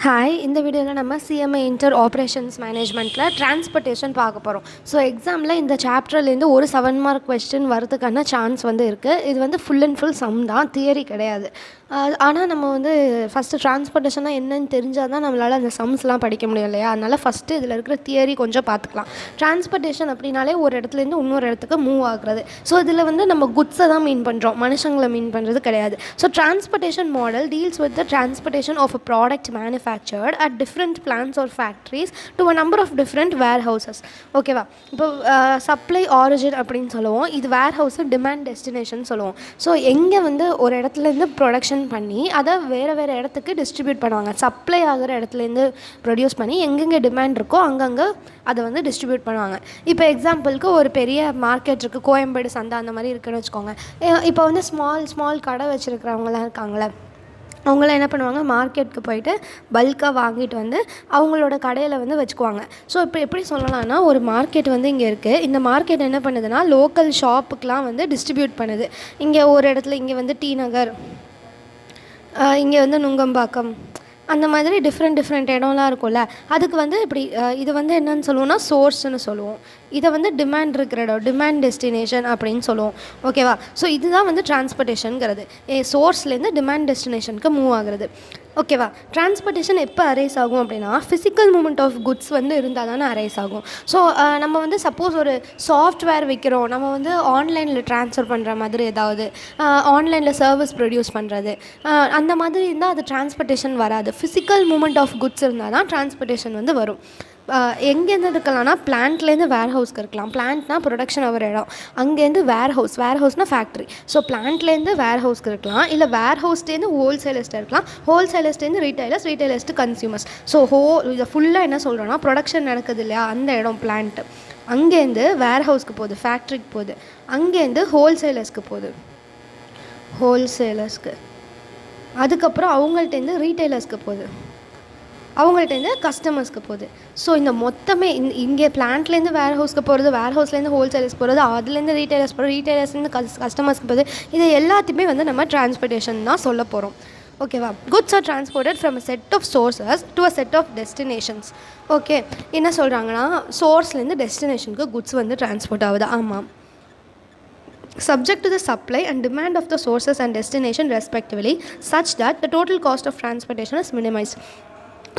Hi, இந்த வீடியோவில் நம்ம CMA இன்டர் ஆப்ரேஷன்ஸ் மேனேஜ்மெண்ட்டில் டிரான்ஸ்போர்ட்டேஷன் பார்க்க போகிறோம். ஸோ எக்ஸாமில் இந்த சாப்டர்லேருந்து ஒரு 7 மார்க் கொஸ்டின் வரதுக்கான சான்ஸ் இருக்குது. இது ஃபுல் அண்ட் ஃபுல் சம் தான், தியரி கிடையாது. ஆனால் நம்ம ஃபஸ்ட்டு டிரான்ஸ்போர்ட்டேஷனாக என்னன்னு தெரிஞ்சால் தான் நம்மளால் அந்த சம்ஸ்லாம் படிக்க முடியும் இல்லையா? அதனால் ஃபஸ்ட்டு இதில் இருக்கிற தியரி கொஞ்சம் பார்த்துக்கலாம். டிரான்ஸ்போர்ட்டேஷன் அப்படின்னாலே ஒரு இடத்துலேருந்து இன்னொரு இடத்துக்கு மூவ் ஆகுறது. ஸோ இதில் நம்ம குட்ஸை தான் மீன் பண்ணுறோம், மனுஷங்களை மீன் பண்ணுறது கிடையாது. So transportation model deals with the transportation of a product manufactured at different plants or factories to a number of different warehouses. ஓகேவா? இப்போ சப்ளை ஆரிஜின் அப்படின்னு சொல்லுவோம், இது வேர்ஹவுஸ் டிமாண்ட் டெஸ்டினேஷன் சொல்லுவோம். ஸோ எங்கே ஒரு இடத்துலேருந்து ப்ரொடக்ஷன் பண்ணி அதை வேறு வேறு இடத்துக்கு டிஸ்ட்ரிபியூட் பண்ணுவாங்க. சப்ளை ஆகிற இடத்துலேருந்து ப்ரொடியூஸ் பண்ணி எங்கெங்கே டிமாண்ட் இருக்கோ அங்கங்கே அதை டிஸ்ட்ரிபியூட் பண்ணுவாங்க. இப்போ எக்ஸாம்பிளுக்கு ஒரு பெரிய மார்க்கெட் இருக்குது, கோயம்பேடு சந்தை அந்த மாதிரி இருக்குதுன்னு வச்சுக்கோங்க. இப்போ ஸ்மால் கடை வச்சுருக்கிறவங்களாம் இருக்காங்களே, அவங்களாம் என்ன பண்ணுவாங்க, மார்க்கெட்டுக்கு போயிட்டு பல்காக வாங்கிட்டு அவங்களோட கடையில் வச்சுக்குவாங்க. ஸோ இப்போ எப்படி சொல்லலாம்னா, ஒரு மார்க்கெட் இங்கே இருக்குது. இந்த மார்க்கெட் என்ன பண்ணுதுன்னா லோக்கல் ஷாப்புக்கெலாம் டிஸ்ட்ரிபியூட் பண்ணுது. இங்கே ஒரு இடத்துல இங்கே டி நகர், இங்கே நுங்கம்பாக்கம், அந்த மாதிரி டிஃப்ரெண்ட் இடம்லாம் இருக்கும்ல. அதுக்கு இப்படி இது என்னன்னு சொல்லுவோம்னா சோர்ஸ்னு சொல்லுவோம். இதை டிமாண்ட் இருக்கிற இடம், டிமாண்ட் டெஸ்டினேஷன் அப்படின்னு சொல்லுவோம். ஓகேவா? ஸோ இதுதான் டிரான்ஸ்போர்ட்டேஷனுங்கிறது. சோர்ஸ்லேருந்து டிமாண்ட் டெஸ்டினேஷனுக்கு மூவ் ஆகுறது. ஓகேவா? டிரான்ஸ்போர்ட்டேஷன் எப்போ அரைஸ் ஆகும் அப்படின்னா, ஃபிசிக்கல் மூமெண்ட் ஆஃப் குட்ஸ் இருந்தால் தானே அரைஸ் ஆகும். ஸோ நம்ம சப்போஸ் ஒரு சாஃப்ட்வேர் விற்கிறோம், நம்ம ஆன்லைனில் ட்ரான்ஸ்ஃபர் பண்ணுற மாதிரி, ஏதாவது ஆன்லைனில் சர்வீஸ் ப்ரொடியூஸ் பண்ணுறது, அந்த மாதிரி இருந்தால் அது டிரான்ஸ்போர்ட்டேஷன் வராது. ஃபிசிக்கல் மூமெண்ட் ஆஃப் குட்ஸ் இருந்தால் தான் டிரான்ஸ்போர்ட்டேஷன் வரும். எங்கேருந்து இருக்கலாம்னா, பிளான்ட்லேருந்து வேர்ஹவுஸ்க்கு இருக்கலாம். பிளான்ட்னா ப்ரொடக்ஷன் ஆகிற இடம், அங்கேருந்து வேர்ஹவுஸ்னால் ஃபேக்ட்ரி. ஸோ பிளான்ட்லேருந்து வேர்ஹவுஸ்க்கு இருக்கலாம், இல்லை வேர்ஹவுஸ்லேருந்து ஹோல்சேலர்ஸ்ட்டு இருக்கலாம், ஹோல்சேலர்ஸ்லேருந்து ரீட்டைலர்ஸ்ட்டு கன்சியூமர்ஸ். ஸோ இதை ஃபுல்லாக என்ன சொல்கிறோன்னா, ப்ரொடக்ஷன் நடக்குது இல்லையா, அந்த இடம் பிளான்ட்டு, அங்கேருந்து வேர்ஹவுஸ்க்கு போகுது, ஃபேக்ட்ரிக்கு போகுது, அங்கேருந்து ஹோல்சேலர்ஸ்க்கு, அதுக்கப்புறம் அவங்கள்ட்டேருந்து ரீட்டைலர்ஸ்க்கு போகுது, அவங்கள்ட்டேருந்து கஸ்டமர்ஸ்க்கு போகுது. ஸோ இந்த மொத்தமே இங்கே பிளான்ட்லேருந்து வேர்ஹவுஸ்க்கு போகிறது, வேர்ஹவுஸ்லேருந்து ஹோல்சேலர்ஸ் போகிறது, அதுலேருந்து ரீட்டைலர்ஸ் போகிறது, ரீட்டைலர்ஸ்லேருந்து கஸ்டமர்ஸ்க்கு போகுது. இது எல்லாத்தையுமே நம்ம டிரான்ஸ்போர்ட்டேஷன் தான் சொல்ல போகிறோம். ஓகேவா? Goods are transported from a set of sources to a set of destinations. Okay, என்ன சொல்கிறாங்கன்னா, சோர்ஸ்லேருந்து டெஸ்டினேஷனுக்கு குட்ஸ் டிரான்ஸ்போர்ட் ஆகுது. ஆமாம். Subject to the supply and demand of the sources and destination respectively, such that the total cost of transportation is minimized.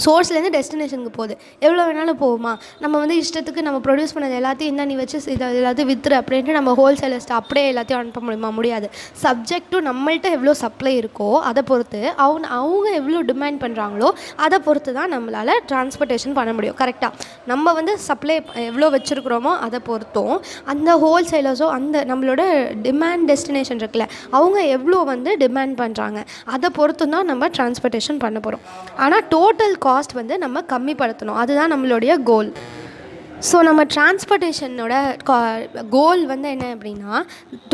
சோர்ஸ்லேருந்து டெஸ்டினேஷனுக்கு போகுது, எவ்வளோ வேணாலும் போகுமா? நம்ம இஷ்டத்துக்கு நம்ம ப்ரொடியூஸ் பண்ணது எல்லாத்தையும் என்ன நீ வச்சு இதை எல்லாத்தையும் விற்றுரு அப்படின்ட்டு நம்ம ஹோல்சேலர்ஸ்ட்டு அப்படியே எல்லாத்தையும் அனுப்ப முடியுமா? முடியாது. சப்ஜெக்ட் டு நம்மள்ட்ட எவ்வளோ சப்ளை இருக்கோ அதை பொறுத்து, அவங்க எவ்வளோ டிமாண்ட் பண்ணுறாங்களோ அதை பொறுத்து தான் நம்மளால் டிரான்ஸ்போர்ட்டேஷன் பண்ண முடியும். கரெக்டாக நம்ம சப்ளை எவ்வளோ வச்சுருக்குறோமோ அதை பொறுத்தும், அந்த ஹோல்சேலர்ஸோ அந்த நம்மளோட டிமாண்ட் டெஸ்டினேஷன் இருக்குல்ல, அவங்க எவ்வளோ டிமாண்ட் பண்ணுறாங்க அதை பொறுத்து தான் நம்ம டிரான்ஸ்போர்ட்டேஷன் பண்ண போகிறோம். ஆனால் டோட்டல் காஸ்ட் நம்ம கம்மிப்படுத்தணும், அதுதான் நம்மளுடைய கோல். ஸோ நம்ம டிரான்ஸ்போர்ட்டேஷனோட கோல் என்ன அப்படின்னா,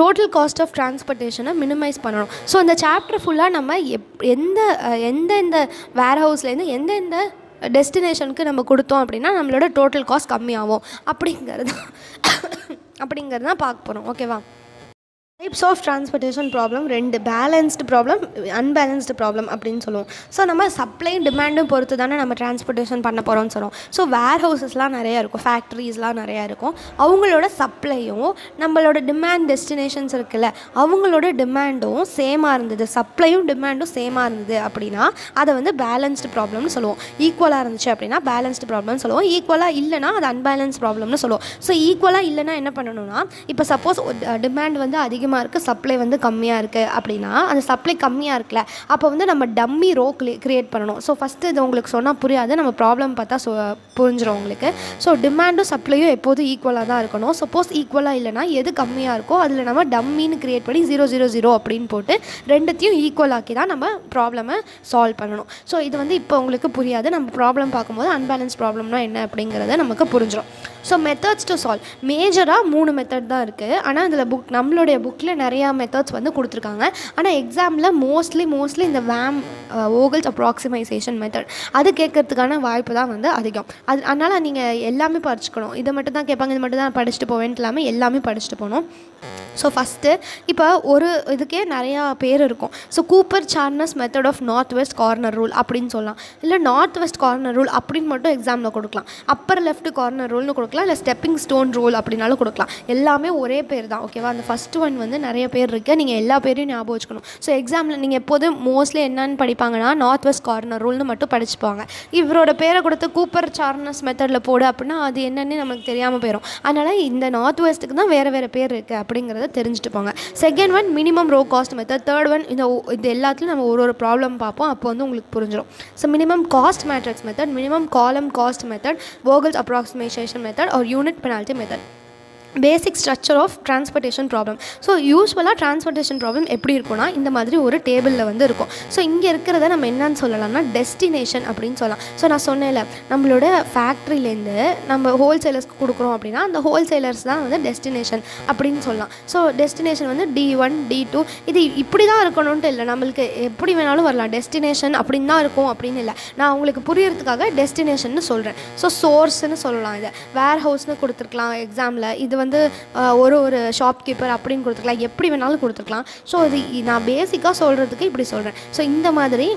டோட்டல் காஸ்ட் ஆஃப் டிரான்ஸ்போர்ட்டேஷனை மினிமைஸ் பண்ணணும். ஸோ இந்த சாப்டர் ஃபுல்லாக நம்ம எந்தெந்த வேர்ஹவுஸ்லேருந்து எந்தெந்த டெஸ்டினேஷனுக்கு நம்ம கொடுத்தோம் அப்படின்னா நம்மளோட டோட்டல் காஸ்ட் கம்மியாகும் அப்படிங்கிறது தான் பார்க்க போகிறோம். ஓகேவா? Types of transportation problem 2, balanced problem, unbalanced problem அப்படின்னு சொல்லுவோம். ஸோ நம்ம சப்ளை டிமாண்டும் பொறுத்து தானே நம்ம டிரான்ஸ்போர்ட்டேஷன் பண்ண போகிறோம்னு சொல்லுவோம். ஸோ வேர் ஹவுசஸ்லாம் நிறையா இருக்கும், ஃபேக்ட்ரிஸ்லாம் நிறையா இருக்கும், அவங்களோட சப்ளையும் நம்மளோட டிமாண்ட் டெஸ்டினேஷன்ஸ் இருக்குல்ல, அவங்களோட டிமாண்டும் சேமாக இருந்தது, சப்ளையும் டிமாண்டும் சேமாக இருந்தது அப்படின்னா அதை பேலன்ஸ்டு ப்ராப்ளம்னு சொல்லுவோம். ஈக்குவலாக இருந்துச்சு அப்படின்னா பேலன்ஸ்டு ப்ராப்ளம்னு சொல்லுவோம். ஈக்குவலாக இல்லைனா அது அன்பேலன்ஸ் ப்ராப்ளம்னு சொல்லுவோம். ஸோ ஈக்குவலாக இல்லைனா என்ன பண்ணணும்னா, இப்போ சப்போஸ் டிமாண்ட் அதிகமாக இருக்குது, சப்ளை கம்மியாக இருக்குது அப்படின்னா, அந்த சப்ளை கம்மியாக இருக்குல்ல, அப்போ நம்ம டம்மி ரோ கிரியேட் பண்ணணும். ஸோ ஃபஸ்ட்டு இது உங்களுக்கு சொன்னால் புரியாது, நம்ம ப்ராப்ளம் பார்த்தா புரிஞ்சிடும் உங்களுக்கு. ஸோ டிமாண்டும் சப்ளையும் எப்போதும் ஈக்குவலாக தான் இருக்கணும். சப்போஸ் ஈக்குவலாக இல்லைனா எது கம்மியாக இருக்கோ அதில் நம்ம டம்மின்னு கிரியேட் பண்ணி 000 அப்படின்னு போட்டு ரெண்டுத்தையும் ஈக்குவல் ஆக்கி தான் நம்ம ப்ராப்ளமை சால்வ் பண்ணணும். ஸோ இது இப்போ உங்களுக்கு புரியாது, நம்ம ப்ராப்ளம் பார்க்கும்போது அன்பேலன்ஸ் ப்ராப்ளம்னா என்ன அப்படிங்கிறத நமக்கு புரிஞ்சிடும். ஸோ மெத்தட்ஸ் டு சால்வ் மேஜராக 3 மெத்தட் தான் இருக்குது. ஆனால் அதில் நம்மளுடைய புக்கில் நிறையா மெத்தட்ஸ் கொடுத்துருக்காங்க. ஆனால் எக்ஸாமில் மோஸ்ட்லி இந்த Vogel's approximation மெத்தட் அது கேட்கறதுக்கான வாய்ப்பு தான் அதிகம். அதனால் நீங்கள் எல்லாமே படிச்சுக்கணும். இதை மட்டும் தான் கேட்பாங்க, இது மட்டும் தான் படிச்சுட்டு போவேன்ட்டு இல்லாமல் எல்லாமே படிச்சுட்டு போகணும். ஸோ ஃபஸ்ட்டு இப்போ ஒரு இதுக்கே நிறையா பேர் இருக்கும். So Cooper Charnes method of north west corner rule அப்படின்னு சொல்லலாம். இல்லை நார்த் வெஸ்ட் கார்னர் ரூல் அப்படின்னு மட்டும் எக்ஸாமில் கொடுக்கலாம். அப்பர் லெஃப்ட் கார்னர் ரூல்னு கொடுக்கலாம். இல்லை ஸ்டெப்பிங் ஸ்டோன் ரூல் அப்படின்னாலும் கொடுக்கலாம். எல்லாமே ஒரே பேர் தான். ஓகேவா? அந்த ஃபஸ்ட்டு ஒன் வந்து நிறைய பேர் இருக்குது. நீங்கள் எல்லா பேரையும் ஞாபகம் வச்சுக்கணும். ஸோ எக்ஸாமில் நீங்கள் எப்போதும் மோஸ்ட்லி என்னென்னு படிப்பாங்கன்னா நார்த் வெஸ்ட் கார்னர் ரூல்னு மட்டும் படிச்சுப்பாங்க. இவரோட பேரை கொடுத்து கூப்பர் சார்னஸ் மெத்தடில் போடு அப்படின்னா அது என்னென்னு நமக்கு தெரியாமல் போயிடும். அதனால் இந்த நார்த் வெஸ்ட்டுக்கு தான் வேறு வேறு பேர் இருக்குது அப்படிங்கிறத தெரிஞ்சுட்டு போங்க. Second one minimum row cost method. Third one இது எல்லாத்துலையும் நம்ம ஒரு ப்ராப்ளம் பார்ப்போம். அப்போ வந்து உங்களுக்கு புரிஞ்சிடும். So minimum cost matrix method, minimum column cost method, Vogel's approximation method or unit penalty method. Basic structure of transportation problem. So யூஸ்வலாக டிரான்ஸ்போர்ட்டேஷன் ப்ராப்ளம் எப்படி இருக்கும்னா இந்த மாதிரி ஒரு டேபிளில் வந்து இருக்கும். ஸோ இங்கே இருக்கிறத நம்ம என்னன்னு சொல்லலாம்னா டெஸ்டினேஷன் அப்படின்னு சொல்லலாம். ஸோ நான் சொன்னேன்ல, நம்மளோட ஃபேக்ட்ரிலேருந்து நம்ம ஹோல்சேலர்ஸ்க்கு கொடுக்குறோம் அப்படின்னா அந்த ஹோல்சேலர்ஸ் தான் வந்து டெஸ்டினேஷன் அப்படின்னு சொல்லலாம். ஸோ டெஸ்டினேஷன் வந்து D1 D2 இது இப்படி தான் இருக்கணும்ன்ட்டு இல்லை, நம்மளுக்கு எப்படி வேணாலும் வரலாம். டெஸ்டினேஷன் அப்படின்னு தான் இருக்கும் அப்படின்னு இல்லை. நான் உங்களுக்கு புரியறதுக்காக டெஸ்டினேஷன் சொல்கிறேன். ஸோ சோர்ஸ்ன்னு சொல்லலாம். இதை வேர் ஹவுஸ்னு கொடுத்துருக்கலாம் எக்ஸாமில். இது வந்து ஒரு ஷாப்கீப்பர் அப்படின்னு கொடுத்துருக்கலாம். எப்படி வேணாலும் கொடுத்துருக்கலாம். ஸோ இது நான் பேசிக்காக சொல்கிறதுக்கு இப்படி சொல்கிறேன். ஸோ இந்த மாதிரி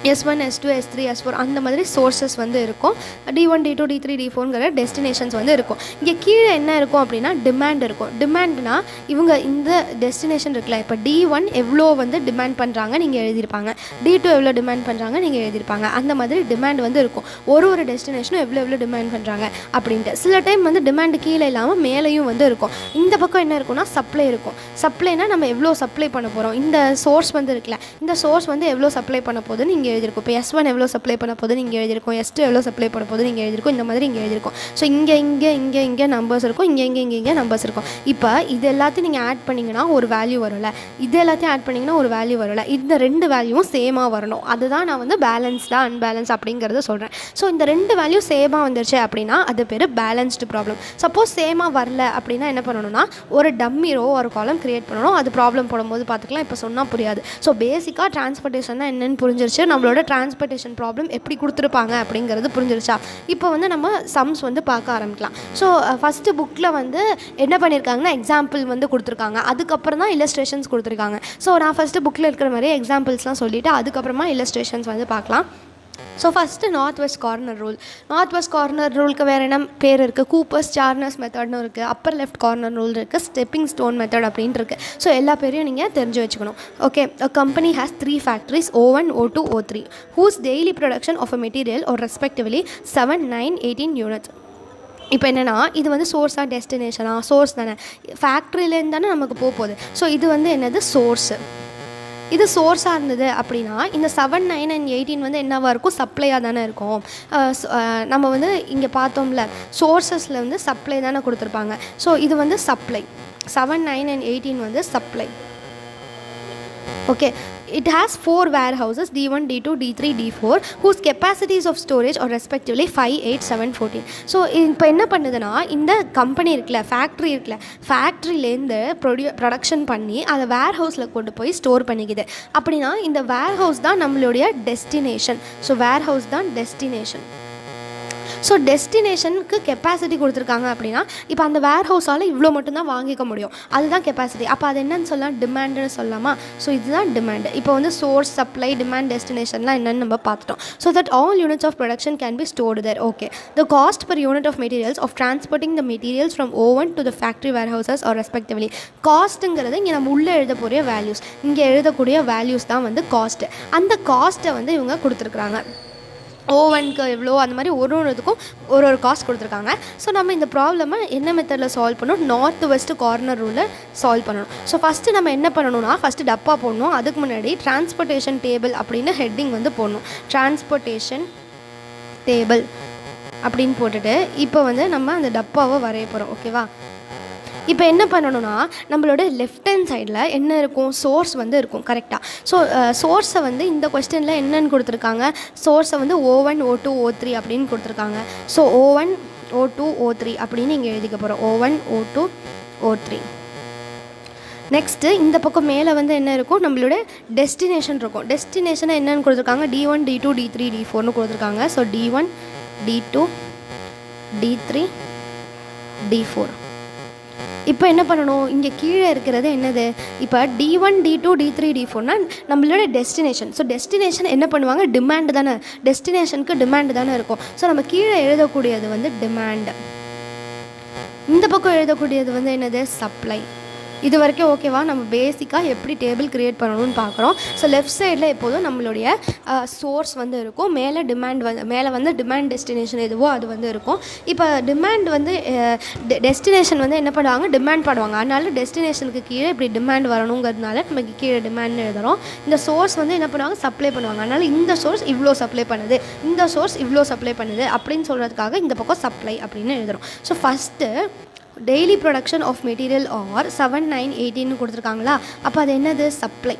S1 S2 S3 S4 அந்த மாதிரி சோர்ஸஸ் வந்து இருக்கும். D1 D2 D3 D4ங்கிற டெஸ்டினேஷன்ஸ் வந்து இருக்கும். இங்கே கீழே என்ன இருக்கும் அப்படின்னா டிமாண்ட் இருக்கும். டிமாண்ட்னா இவங்க இந்த டெஸ்டினேஷன் இருக்குல்ல, இப்போ D1 எவ்வளோ வந்து டிமாண்ட் பண்ணுறாங்க நீங்கள் எழுதியிருப்பாங்க, D2 எவ்வளோ டிமாண்ட் பண்ணுறாங்க நீங்கள் எழுதியிருப்பாங்க. அந்த மாதிரி டிமாண்ட் வந்து இருக்கும். ஒரு டெஸ்டினேஷனும் எவ்வளோ டிமாண்ட் பண்ணுறாங்க அப்படின்ட்டு. சில டைம் வந்து டிமாண்ட் கீழே இல்லாமல் மேலேயும் வந்து இருக்கும். இந்த பக்கம் என்ன இருக்குன்னா சப்ளை இருக்கும். சப்ளைனா நம்ம எவ்வளோ சப்ளை பண்ண போகிறோம், இந்த சோர்ஸ் வந்து இருக்குல்ல, இந்த சோர்ஸ் வந்து எவ்வளோ சப்ளை பண்ண போகுதுன்னு நீங்கள் எழுதியிருக்கும். இப்போ S1 எவ்வளோ சப்ளை பண்ண போது நீங்கள் எழுதியிருக்கோம், S2 எவ்வளோ சப்ளை பண்ண போது நீங்கள் எழுதியிருக்கோம். இந்த மாதிரி இங்கே எழுதியிருக்கோம். ஸோ இங்கே நம்பர்ஸ் இருக்கும், இங்கே நம்பர்ஸ் இருக்கும். இப்போ இது எல்லாத்தையும் நீங்கள் ஆட் பண்ணிங்கன்னா ஒரு வேல்யூ வரும்ல, இது எல்லாத்தையும் ஆட் பண்ணிங்கன்னா ஒரு வேல்யூ வரும்ல. இந்த ரெண்டு வேல்யூவும் சேமாக வரணும். அதுதான் நான் வந்து பேலன்ஸ்டாக அன்பேலன்ஸ் அப்படிங்கிறத சொல்கிறேன். ஸோ இந்த ரெண்டு வேல்யூ சேமாக வந்துருச்சு அப்படின்னா அது பேர் பேலன்ஸ்டு ப்ராப்ளம். சப்போஸ் சேமாக வரல அப்படின்னா என்ன பண்ணணும்னா ஒரு டம்மி ரோ ஒரு காலம் கிரியேட் பண்ணணும். அது ப்ராப்ளம் போடும்போது பார்த்துக்கலாம். இப்போ சொன்னால் புரியாது. ஸோ பேசிக்காக டிரான்ஸ்போர்ட்டேஷன் தான் என்னென்னு புரிஞ்சிருச்சு. நம்மளோட டிரான்ஸ்போர்ட்டேஷன் ப்ராப்ளம் எப்படி கொடுத்துருப்பாங்க அப்படிங்கிறது புரிஞ்சிருச்சா? இப்போ வந்து நம்ம சம்ஸ் வந்து பார்க்க ஆரம்பிக்கலாம். ஸோ ஃபஸ்ட்டு புக்கில் வந்து என்ன பண்ணியிருக்காங்கன்னா எக்ஸாம்பிள் வந்து கொடுத்துருக்காங்க. அதுக்கப்புறம் தான் இல்லஸ்ட்ரேஷன்ஸ் கொடுத்துருக்காங்க. ஸோ நான் ஃபஸ்ட்டு புக்கில் இருக்கிற மாதிரி எக்ஸாம்பிள்ஸ்லாம் சொல்லிவிட்டு அதுக்கப்புறமா இல்லஸ்ட்ரேஷன்ஸ் வந்து பார்க்கலாம். So first north west corner rule. North west corner ரூலுக்கு வேறு என்ன பேர் இருக்குது? கூப்பர்ஸ் சார்னஸ் மெத்தட்னு இருக்குது, அப்பர் லெஃப்ட் கார்னர் ரூல் இருக்குது, ஸ்டெப்பிங் ஸ்டோன் மெத்தட் அப்படின்ட்டு இருக்குது. ஸோ எல்லா பேரையும் நீங்கள் தெரிஞ்சு வச்சுக்கணும். Okay, a company has 3 factories O1 O2 O3 whose daily production of a material or respectively 7 9 18 units. இப்போ என்னென்னா இது வந்து சோர்ஸாக டெஸ்டினேஷனாக? சோர்ஸ் தானே, ஃபேக்ட்ரியிலேருந்து தானே நமக்கு போகுது. ஸோ இது வந்து என்னது? சோர்ஸு. இது சோர்ஸாக இருந்தது அப்படின்னா இந்த 7 9 and 18 வந்து என்னவாக இருக்கும்? சப்ளையாக தானே இருக்கும். நம்ம வந்து இங்கே பார்த்தோம்ல சோர்ஸஸில் வந்து சப்ளை தானே கொடுத்துருப்பாங்க. ஸோ இது வந்து சப்ளை. 7 9 and 18 வந்து supply. Okay, it has 4 warehouses D1 D2 D3 D4 whose capacities of storage are respectively 5 8 7 14. So இப்போ என்ன பண்ணுதுன்னா இந்த கம்பெனி இருக்குல்ல, ஃபேக்ட்ரி இருக்குல்ல, ஃபேக்ட்ரிலேருந்து ப்ரொடக்ஷன் பண்ணி அதை வேர் ஹவுஸில் கொண்டு போய் ஸ்டோர் பண்ணிக்குது. அப்படின்னா இந்த வேர் ஹவுஸ் தான் நம்மளுடைய டெஸ்டினேஷன். ஸோ வேர் ஹவுஸ் தான் டெஸ்டினேஷன். ஸோ டெஸ்டினேஷனுக்கு கெப்பாசிட்டி கொடுத்துருக்காங்க அப்படின்னா இப்போ அந்த வேர் ஹவுஸால் இவ்வளோ மட்டும்தான் வாங்கிக்க முடியும். அதுதான் கெப்பாசிட்டி. அப்போ அது என்னன்னு சொல்லலாம்? டிமாண்டுன்னு சொல்லலாமா? ஸோ இதுதான் டிமாண்ட். இப்போ வந்து சோர்ஸ், சப்ளை, டிமாண்ட், டெஸ்டினேஷன்லாம் என்னென்னு நம்ம பார்த்துட்டோம். So that all units of production can be stored there. Okay, the cost per unit of materials of transporting the materials from O1 to the factory warehouses are respectively. காஸ்ட்டுங்கிறது இங்கே நம்ம உள்ளே எழுதக்கூடிய values, இங்கே எழுதக்கூடிய values தான் வந்து cost. அந்த காஸ்ட்டை வந்து இவங்க கொடுத்துருக்குறாங்க. O1க்கு எவ்வளோ, அந்த மாதிரி ஒருத்துக்கும் ஒரு காஸ்ட் கொடுத்துருக்காங்க. ஸோ நம்ம இந்த ப்ராப்ளமை என்ன மெத்தடில் சால்வ் பண்ணணும்? நார்த் வெஸ்ட் கார்னர் ரூலில் சால்வ் பண்ணணும். ஸோ ஃபஸ்ட்டு நம்ம என்ன பண்ணணும்னா ஃபஸ்ட்டு டப்பா போடணும். அதுக்கு முன்னாடி டிரான்ஸ்போர்ட்டேஷன் டேபிள் அப்படின்னு ஹெட்டிங் வந்து போடணும். டிரான்ஸ்போர்ட்டேஷன் டேபிள் அப்படின்னு போட்டுட்டு இப்போ வந்து நம்ம அந்த டப்பாவை வரைய போகிறோம். ஓகேவா? இப்போ என்ன பண்ணணும்னா நம்மளோட லெஃப்ட் ஹேண்ட் சைடில் என்ன இருக்கும்? சோர்ஸ் வந்து இருக்கும். கரெக்டாக. ஸோ சோர்ஸை வந்து இந்த கொஸ்டினில் என்னென்னு கொடுத்துருக்காங்க? சோர்ஸை வந்து O1 O2 O3 அப்படின்னு கொடுத்துருக்காங்க. ஸோ O1 O2 O3 அப்படின்னு இங்கே எழுதிக்க போகிறோம். O1 O2 O3. நெக்ஸ்ட்டு இந்த பக்கம் மேலே வந்து என்ன இருக்கும்? நம்மளோட டெஸ்டினேஷன் இருக்கும். டெஸ்டினேஷனை என்னென்னு கொடுத்துருக்காங்க? D1 D2 D3 D4னு கொடுத்துருக்காங்க. So D1 D2 D3 D4. இப்போ என்ன பண்ணணும், இங்கே கீழே இருக்கிறது என்னது, இப்போ D1 D2 D3 D4னா நம்மளோட டெஸ்டினேஷன். ஸோ டெஸ்டினேஷன் என்ன பண்ணுவாங்க, டிமாண்டு தானே, டெஸ்டினேஷனுக்கு டிமாண்டு தானே இருக்கும். ஸோ நம்ம கீழே எழுதக்கூடியது வந்து டிமாண்டு, இந்த பக்கம் எழுதக்கூடியது வந்து என்னது, சப்ளை. இது வரைக்கும் ஓகேவா? நம்ம பேசிக்காக எப்படி டேபிள் க்ரியேட் பண்ணணும்னு பார்க்குறோம். ஸோ லெஃப்ட் சைடில் எப்போதும் நம்மளுடைய சோர்ஸ் வந்து இருக்கும், மேலே டிமாண்ட் வந்து, மேலே வந்து டிமாண்ட் டெஸ்டினேஷன் எதுவோ அது வந்து இருக்கும். இப்போ டிமாண்ட் வந்து டெஸ்டினேஷன் வந்து என்ன பண்ணுவாங்க, டிமாண்ட் பண்ணுவாங்க. அதனால டெஸ்டினேஷனுக்கு கீழே இப்படி டிமாண்ட் வரணுங்கிறதுனால நமக்கு கீழே டிமாண்ட் எழுதுகிறோம். இந்த சோர்ஸ் வந்து என்ன பண்ணுவாங்க, சப்ளை பண்ணுவாங்க. அதனால் இந்த சோர்ஸ் இவ்வளோ சப்ளை பண்ணுது, இந்த சோர்ஸ் இவ்வளோ சப்ளை பண்ணுது அப்படின்னு சொல்கிறதுக்காக இந்த பக்கம் சப்ளை அப்படின்னு எழுதுகிறோம். So first daily production of material are 7 9 18 கொடுத்துருக்காங்களா, அப்போ அது என்னது, சப்ளை.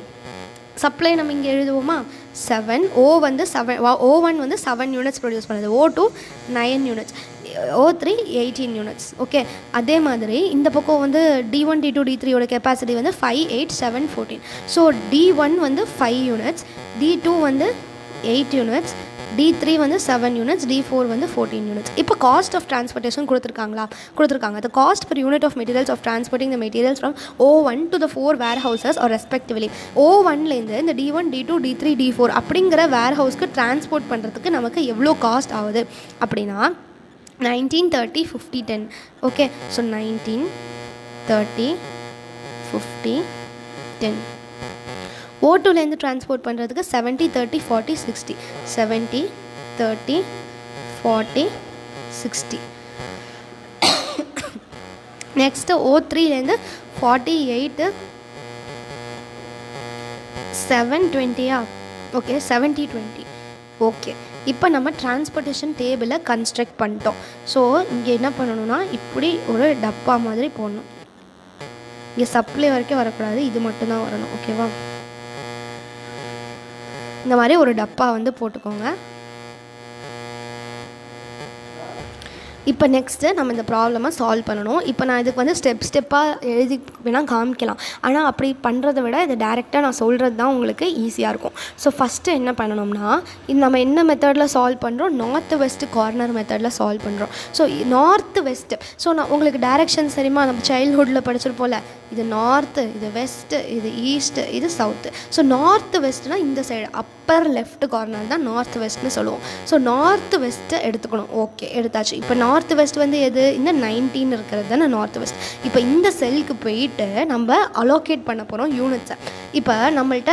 சப்ளை நம்ம இங்கே எழுதுவோமா, 7 வந்து 1 வந்து 7 யூனிட்ஸ் ப்ரொடியூஸ் பண்ணுது, O2 9 units, O3 18 units. Okay, அதே மாதிரி இந்த பக்கம் வந்து D1 D2 D3யோட கெப்பாசிட்டி வந்து 5 8 7 14. ஸோ D1 வந்து 5 யூனிட்ஸ், D2 வந்து 8 யூனிட்ஸ், D3 வந்து 7 யூனிட்ஸ், D4 வந்து 14 யூனிட்ஸ். இப்போ காஸ்ட் ஆஃப் டிரான்ஸ்போர்ட்டேஷன் கொடுத்துருக்காங்களா, கொடுத்துருக்காங்க. The cost per unit of materials of transporting the materials from O1 to the 4 warehouses or respectively. O1லேருந்து இந்த D1 D2 D3 D4 அப்படிங்கிற வேர்ஹவுஸ்க்கு transport பண்ணுறதுக்கு நமக்கு எவ்வளோ காஸ்ட் ஆகுது அப்படின்னா 19 30 50 10. Okay, so 19 30 50 10. O2லேருந்து ட்ரான்ஸ்போர்ட் பண்ணுறதுக்கு 70 30 40 60, 70 30 40 60. நெக்ஸ்ட்டு O3லேருந்து 48 720. ஓகே, 70 20. ஓகே, இப்போ நம்ம டிரான்ஸ்போர்ட்டேஷன் டேபிளை கன்ஸ்ட்ரக்ட் பண்ணிட்டோம். ஸோ இங்கே என்ன பண்ணணும்னா இப்படி ஒரு டப்பா மாதிரி போடணும். இங்கே சப்ளை வரைக்கும் வரக்கூடாது, இது மட்டும்தான் வரணும். ஓகேவா, இந்த மாதிரி ஒரு டப்பா வந்து போட்டுக்கோங்க. இப்போ நெக்ஸ்ட்டு நம்ம இந்த ப்ராப்ளமை சால்வ் பண்ணணும். இப்போ நான் இதுக்கு வந்து ஸ்டெப்பாக எழுதி வேணால் காமிக்கலாம், ஆனால் அப்படி பண்ணுறதை விட இதை டேரெக்டாக நான் சொல்கிறது தான் உங்களுக்கு ஈஸியாக இருக்கும். ஸோ ஃபஸ்ட்டு என்ன பண்ணணும்னா, இது நம்ம என்ன மெத்தடில் சால்வ் பண்ணுறோம், நார்த் வெஸ்ட் கார்னர் மெத்தடில் சால்வ் பண்ணுறோம். ஸோ நார்த்து வெஸ்ட்டு, ஸோ நான் உங்களுக்கு டைரெக்ஷன் சரிமா, நம்ம சைல்ட்ஹுட்டில் படிச்சிருப்போம்ல, இது நார்த்து, இது வெஸ்ட்டு, இது ஈஸ்ட்டு, இது சவுத்து. ஸோ நார்த்து வெஸ்ட்னால் இந்த சைடு அப்பர் லெஃப்ட் கார்னர் தான் நார்த் வெஸ்ட்னு சொல்லுவோம். ஸோ நார்த்து வெஸ்ட்டு எடுத்துக்கணும். ஓகே, எடுத்தாச்சு. இப்போ நார்த் வெஸ்ட் வந்து எது, இந்த 19 இருக்கிறது தானே நார்த் வெஸ்ட். இப்போ இந்த செல்லுக்கு போயிட்டு நம்ம அலோகேட் பண்ண போகிறோம் யூனிட்ஸை. இப்போ நம்மள்ட்ட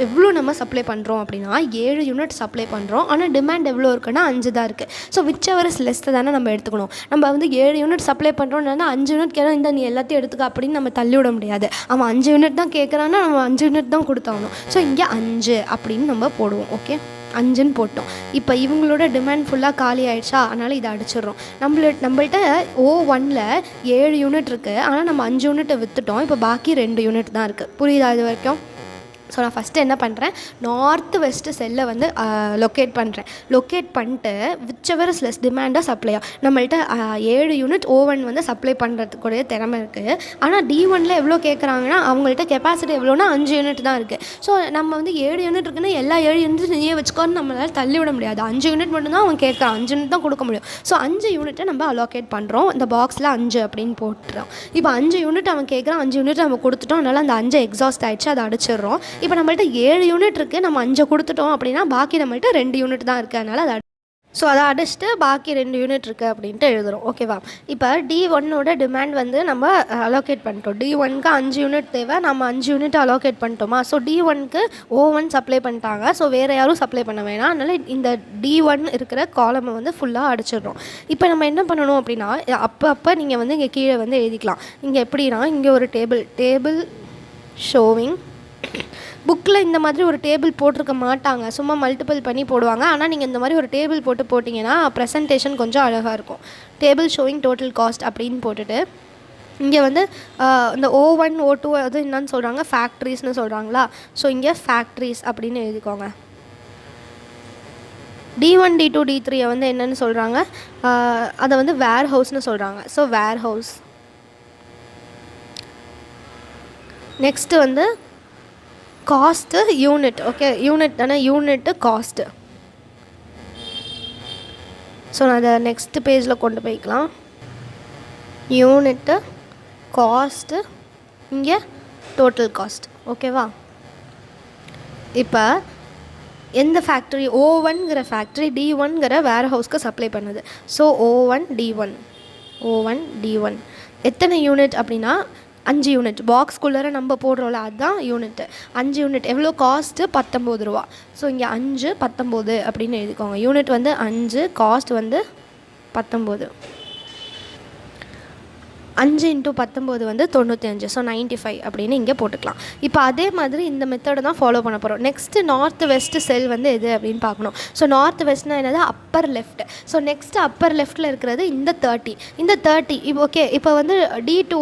எவ்வளோ நம்ம சப்ளை பண்ணுறோம் அப்படின்னா 7 யூனிட் சப்ளை பண்ணுறோம், ஆனால் டிமாண்ட் எவ்வளோ இருக்குன்னா 5 தான் இருக்குது. So which ever is less தானே நம்ம எடுத்துக்கணும். நம்ம வந்து 7 யூனிட் சப்ளை பண்ணுறோம்னா 5 யூனிட் கேட்க, இந்த நீ எல்லாத்தையும் எடுத்துக்க அப்படின்னு நம்ம தள்ளி விட முடியாது. அவன் 5 யூனிட் தான் கேட்குறான்னா நம்ம 5 யூனிட் தான் கொடுத்தாகணும். ஸோ இங்கே 5 அப்படின்னு நம்ம போடுவோம். ஓகே, 5ன்னு போட்டோம். இப்போ இவங்களோட டிமாண்ட் ஃபுல்லாக காலி ஆகிடுச்சா, அதனால் இதை அடிச்சிடுறோம். நம்மள்ட்ட O1ல் 7 யூனிட் இருக்குது, ஆனால் நம்ம 5 யூனிட்டை விற்றுட்டோம். இப்போ பாக்கி 2 யூனிட் தான் இருக்குது. புரியுதா இது வரைக்கும்? ஸோ நான் ஃபஸ்ட்டு என்ன பண்ணுறேன், நார்த்து வெஸ்ட்டு செல்லை வந்து லொக்கேட் பண்ணுறேன். லொக்கேட் பண்ணிட்டு விச் எவர் இஸ் லெஸ் டிமாண்டாக சப்ளையாக, நம்மள்ட்ட 7 யூனிட் O1 வந்து சப்ளை பண்ணுறதுக்குடைய திறமை இருக்குது. ஆனால் D1ல் எவ்வளோ கேட்குறாங்கன்னா அவங்கள்ட்ட கெப்பாசிட்டி எவ்வளோனா 5 யூனிட் தான் இருக்குது. ஸோ நம்ம வந்து 7 யூனிட் இருக்குன்னா எல்லா 7 யூனிட் நீயே வச்சுக்கோன்னு நம்மளால் தள்ளி விட முடியாது. 5 யூனிட் மட்டும்தான் அவன் கேட்குறான், 5 யூனிட் தான் கொடுக்க முடியும். ஸோ 5 யூனிட்டை நம்ம அலோகேட் பண்ணுறோம். இந்த பாக்ஸில் 5 அப்படின்னு போட்டுறோம். இப்போ 5 யூனிட் அவன் கேட்குறான், 5 யூனிட் நம்ம கொடுத்துட்டோம். அதனால் அந்த 5 எக்ஸாஸ்ட் ஆகிடுச்சு, அதை அடிச்சிடுறோம். இப்போ நம்மள்ட்ட 7 யூனிட் இருக்குது, நம்ம 5 கொடுத்துட்டோம் அப்படின்னா பாக்கி நம்மள்ட்ட 2 யூனிட் தான் இருக்குது. அதனால் அதை ஸோ அதை அடிச்சுட்டு பாக்கி 2 யூனிட் இருக்குது அப்படின்ட்டு எழுதுகிறோம். ஓகேவா, இப்போ D1ஓட டிமாண்ட் வந்து நம்ம அலோகேட் பண்ணிட்டோம். D1க்கு 5 யூனிட் தேவை, நம்ம 5 யூனிட் அலோகேட் பண்ணிட்டோமா. ஸோ D1க்கு O1 சப்ளை பண்ணிட்டாங்க. ஸோ வேறு யாரும் சப்ளை பண்ண வேணாம். அதனால் இந்த D1 இருக்கிற காலமை வந்து ஃபுல்லாக அடிச்சிடுறோம். இப்போ நம்ம என்ன பண்ணணும் அப்படின்னா, அப்போ நீங்கள் வந்து இங்கே கீழே வந்து எழுதிக்கலாம். இங்கே எப்படின்னா, இங்கே ஒரு டேபிள் ஷோவிங், புக்கில் இந்த மாதிரி ஒரு டேபிள் போட்டிருக்க மாட்டாங்க, சும்மா மல்டிபிள் பண்ணி போடுவாங்க. ஆனால் நீங்கள் இந்த மாதிரி ஒரு டேபிள் போட்டிங்கன்னா ப்ரெசன்டேஷன் கொஞ்சம் அழகாக இருக்கும். டேபிள் ஷோவிங் டோட்டல் காஸ்ட் அப்படின்னு போட்டுட்டு இங்கே வந்து இந்த O1 O2 அது என்னன்னு சொல்கிறாங்க, ஃபேக்ட்ரிஸ்னு சொல்கிறாங்களா. ஸோ இங்கே ஃபேக்ட்ரிஸ் அப்படின்னு எழுதிக்கோங்க. D1 D2 D3 வந்து என்னென்னு சொல்கிறாங்க, அதை வந்து வேர் ஹவுஸ்னு சொல்கிறாங்க. So where house. நெக்ஸ்ட்டு வந்து காஸ்ட்டு யூனிட். ஓகே, யூனிட் தானே, யூனிட்டு காஸ்ட்டு. ஸோ நான் அதை நெக்ஸ்ட் பேஜில் கொண்டு போய்க்கலாம். யூனிட்டு காஸ்ட்டு, இங்கே டோட்டல் காஸ்ட். ஓகேவா? இப்போ எந்த ஃபேக்ட்ரி O1ங்கிற ஃபேக்ட்ரி D1ங்கிற வேர் ஹவுஸ்க்கு சப்ளை பண்ணுது. ஸோ O1 D1 எத்தனை யூனிட் அப்படின்னா 5 யூனிட். பாக்ஸ்குள்ளே நம்ம போடுறோம்ல அதுதான் யூனிட்டு. 5 யூனிட். எவ்வளோ காஸ்ட்டு? 19 ரூபா. ஸோ இங்கே 5 19 அப்படின்னு எழுதிக்கோங்க. யூனிட் வந்து 5, காஸ்ட் வந்து 19. 5 × 19 வந்து 95. ஸோ 95 அப்படின்னு இங்கே போட்டுக்கலாம். இப்போ அதே மாதிரி இந்த மெத்தடை தான் ஃபாலோ பண்ண போகிறோம். நெக்ஸ்ட்டு நார்த் வெஸ்ட் செல் வந்து எது அப்படின்னு பார்க்கணும். ஸோ நார்த் வெஸ்ட்னா என்னது? Upper left. So next upper லெஃப்ட்டில் இருக்கிறது இந்த 30. இந்த 30 இப்போ ஓகே. இப்போ வந்து D2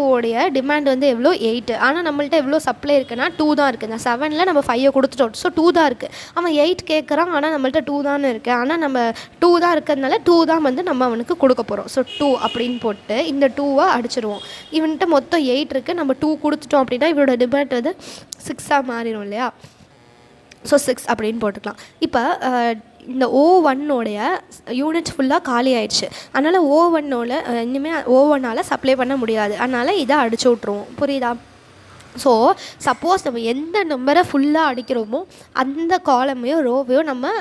டிமாண்ட் வந்து எவ்வளோ? 8. ஆனால் நம்மள்ட்ட எவ்வளோ சப்ளை இருக்குன்னா 2 தான் இருக்குது. இந்த 7ல் நம்ம 5 கொடுத்துட்டோம். ஸோ 2 தான் இருக்குது. அவன் 8 கேட்குறான், ஆனால் நம்மள்ட்ட 2 தான் இருக்குது. ஆனால் நம்ம 2 தான் இருக்கிறதுனால 2 தான் வந்து நம்ம அவனுக்கு கொடுக்க போகிறோம். ஸோ 2 அப்படின்னு போட்டு இந்த 2 அடிச்சிருவோம். இவன்கிட்ட மொத்தம் 8 இருக்குது. நம்ம 2 கொடுத்துட்டோம் அப்படின்னா இவனோட டிமாண்ட் வந்து 6 மாறிடும் இல்லையா? ஸோ 6 அப்படின்னு போட்டுக்கலாம். இப்போ இந்த O1 யூனிட்ஸ் ஃபுல்லாக காலி ஆயிடுச்சு. அதனால் O1 இனிமேல் O1 சப்ளை பண்ண முடியாது. அதனால் இதை அடிச்சு விட்ருவோம். புரியுதா? ஸோ சப்போஸ் நம்ம எந்த நம்பரை ஃபுல்லாக அடிக்கிறோமோ அந்த காலமையோ ரோவையோ நம்ம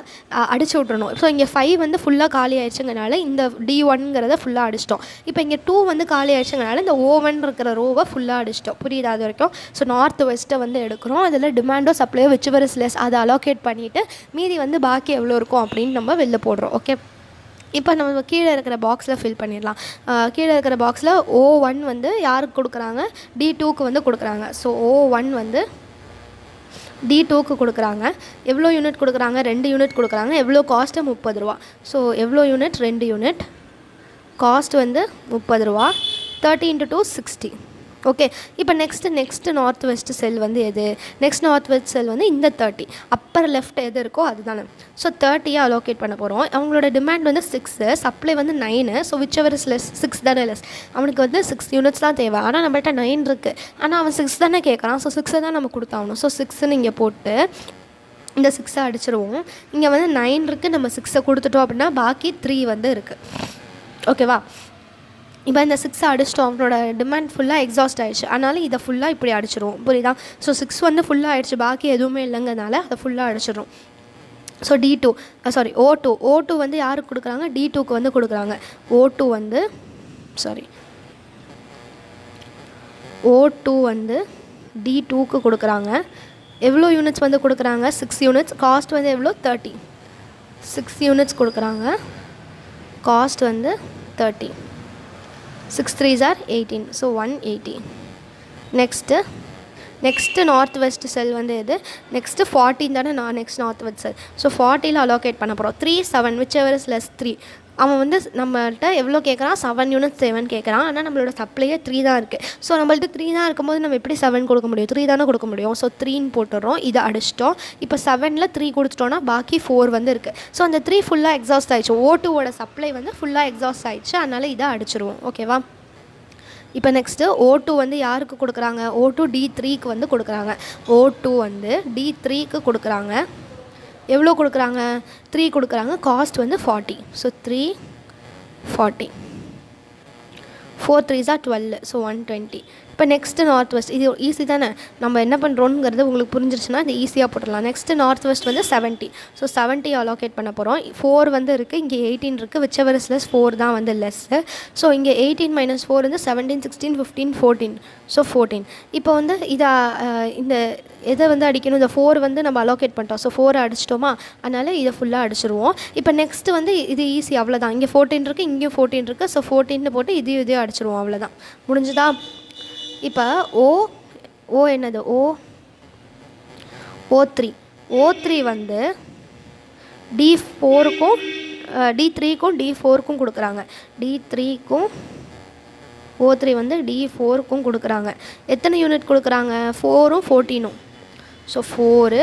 அடிச்சு விட்றணும். ஸோ இங்கே 5 வந்து ஃபுல்லாக காலி ஆயிடுச்சுங்கனால இந்த D1ங்கிறத ஃபுல்லாக அடிச்சிட்டோம். இப்போ இங்கே 2 வந்து காலி ஆயிடுச்சுங்கனால இந்த O1 இருக்கிற ரோவை ஃபுல்லாக அடிச்சிட்டோம். புரியுதா? அது வரைக்கும். ஸோ நார்த் வெஸ்ட்டை வந்து எடுக்கிறோம். அதில் டிமாண்டோ சப்ளையோ விச் லெஸ் அதை அலோகேட் பண்ணிவிட்டு மீதி வந்து பாக்கி எவ்வளோ இருக்கும் அப்படின்னு நம்ம வெளில போடுறோம். ஓகே. இப்போ நம்ம கீழே இருக்கிற பாக்ஸில் ஃபில் பண்ணிடலாம். கீழே இருக்கிற பாக்ஸில் O1 வந்து யாருக்கு கொடுக்குறாங்க? D2க்கு வந்து கொடுக்குறாங்க. ஸோ O1 வந்து D2க்கு கொடுக்குறாங்க. எவ்வளோ யூனிட் கொடுக்குறாங்க? 2 யூனிட் கொடுக்குறாங்க. எவ்வளோ காஸ்ட்டு? 30 ரூபா. ஸோ எவ்வளோ யூனிட்? 2 யூனிட். காஸ்ட் வந்து 30 ரூபா. 30 × 2 60. ஓகே. இப்போ நெக்ஸ்ட்டு நார்த் வெஸ்ட் செல் வந்து எது? நெக்ஸ்ட் நார்த் வெஸ்ட் செல் வந்து இந்த 30. அப்பர் லெஃப்ட் எது இருக்கோ அதுதானே. ஸோ 30 அலோகேட் பண்ண போகிறோம். அவங்களோட டிமாண்ட் வந்து 6, சப்ளை வந்து 9. ஸோ whichever is less, 6 தானே லெஸ். அவனுக்கு வந்து 6 யூனிட்ஸ் தான் தேவை. ஆனால் நம்மள்ட்ட 9 இருக்குது. ஆனால் அவன் 6 தானே கேட்குறான். ஸோ 6 தான் நம்ம கொடுத்தாகணும். ஸோ 6ன்னு இங்கே போட்டு இந்த 6 அடிச்சிருவோம். இங்கே வந்து 9 இருக்குது. நம்ம 6 கொடுத்துட்டோம் அப்படின்னா பாக்கி 3 வந்து இருக்குது. ஓகேவா? இப்போ இந்த 6 அடிச்சிட்டோம். அவனோட டிமாண்ட் ஃபுல்லாக எக்ஸாஸ்ட் ஆகிடுச்சு. அதனால் இதை ஃபுல்லாக இப்படி அடிச்சிடுவோம். புரியுதா? ஸோ 6 வந்து ஃபுல்லாக ஆகிடுச்சு. பாக்கி எதுவுமே இல்லைங்கிறதுனால அதை ஃபுல்லாக அடிச்சிடுறோம். ஸோ O2 வந்து யாருக்கு கொடுக்குறாங்க? D2க்கு வந்து கொடுக்குறாங்க. O2 வந்து D2க்கு கொடுக்குறாங்க. எவ்வளோ யூனிட்ஸ் வந்து கொடுக்குறாங்க? 6 யூனிட்ஸ். காஸ்ட் வந்து எவ்வளோ? 30. 6 யூனிட்ஸ் கொடுக்குறாங்க. காஸ்ட் வந்து 30. 6 3s are 18. So 180. Next north west cell வந்து எது? நெக்ஸ்ட்டு 14 தானே next north west cell. So 40ல் அலோகேட் பண்ண போகிறோம். 3 7 whichever is less 3. அவன் வந்து நம்மள்கிட்ட எவ்வளோ கேட்குறான்? 7 யூனிட் 7 கேட்குறான். ஆனால் நம்மளோட சப்ளையே 3 தான் இருக்குது. ஸோ நம்மள்ட்ட 3 தான் இருக்கும்போது நம்ம எப்படி 7 கொடுக்க முடியும்? 3 தானே கொடுக்க முடியும். ஸோ 3ன்னு போட்டுடுறோம். இதை அடிச்சிட்டோம். இப்போ 7ல் 3 கொடுத்துட்டோன்னா பாக்கி 4 வந்து இருக்குது. ஸோ அந்த 3 ஃபுல்லாக எக்ஸாஸ்ட் ஆகிடுச்சு. O2 சப்ளை வந்து ஃபுல்லாக எக்ஸாஸ்ட் ஆகிடுச்சு. அதனால் இதை அடிச்சிருவோம். ஓகேவா? இப்போ நெக்ஸ்ட்டு O2 வந்து யாருக்கு கொடுக்குறாங்க? O2 D3க்கு வந்து கொடுக்குறாங்க. O2 வந்து D3க்கு கொடுக்குறாங்க. எவ்வளோ கொடுக்குறாங்க? 3 கொடுக்குறாங்க. காஸ்ட் வந்து 40. ஸோ 3 40. 4 3s are 12. ஸோ 120. இப்போ நெக்ஸ்ட்டு நார்த் வெஸ்ட். இது ஈஸி தானே. நம்ம என்ன பண்ணுறோங்கிறது உங்களுக்கு புரிஞ்சிருச்சுன்னா இது ஈஸியாக போட்டுடலாம். நெக்ஸ்ட்டு நார்த் வெஸ்ட் வந்து 70. ஸோ 70 அலோகேட் பண்ண போகிறோம். 4 வந்து இருக்குது. இங்கே 18 இருக்குது. whichever is less 4 தான் வந்து லெஸ்ஸு. ஸோ இங்கே 18 - 4 வந்து 17 16 15 14. ஸோ 14. இப்போ வந்து இந்த எதை வந்து அடிக்கணும்? இந்த 4 வந்து நம்ம அலோகேட் பண்ணிட்டோம். ஸோ 4 அடிச்சிட்டோமா? அதனால் இதை ஃபுல்லாக அடிச்சிருவோம். இப்போ நெக்ஸ்ட்டு வந்து இது ஈஸி. அவ்வளோதான். இங்கே 14 இருக்குது. இங்கேயும் 14 இருக்குது. ஸோ 14ன்னு போட்டு இதையும் அடிச்சிருவோம். அவ்வளோதான். முடிஞ்சுதா? இப்போ என்னது? O3 வந்து D4க்கும் D3க்கும் D4க்கும் கொடுக்குறாங்க. D3க்கும் O3 வந்து D4க்கும் கொடுக்குறாங்க. எத்தனை யூனிட் கொடுக்குறாங்க? 4ம் 14ம். ஸோ 4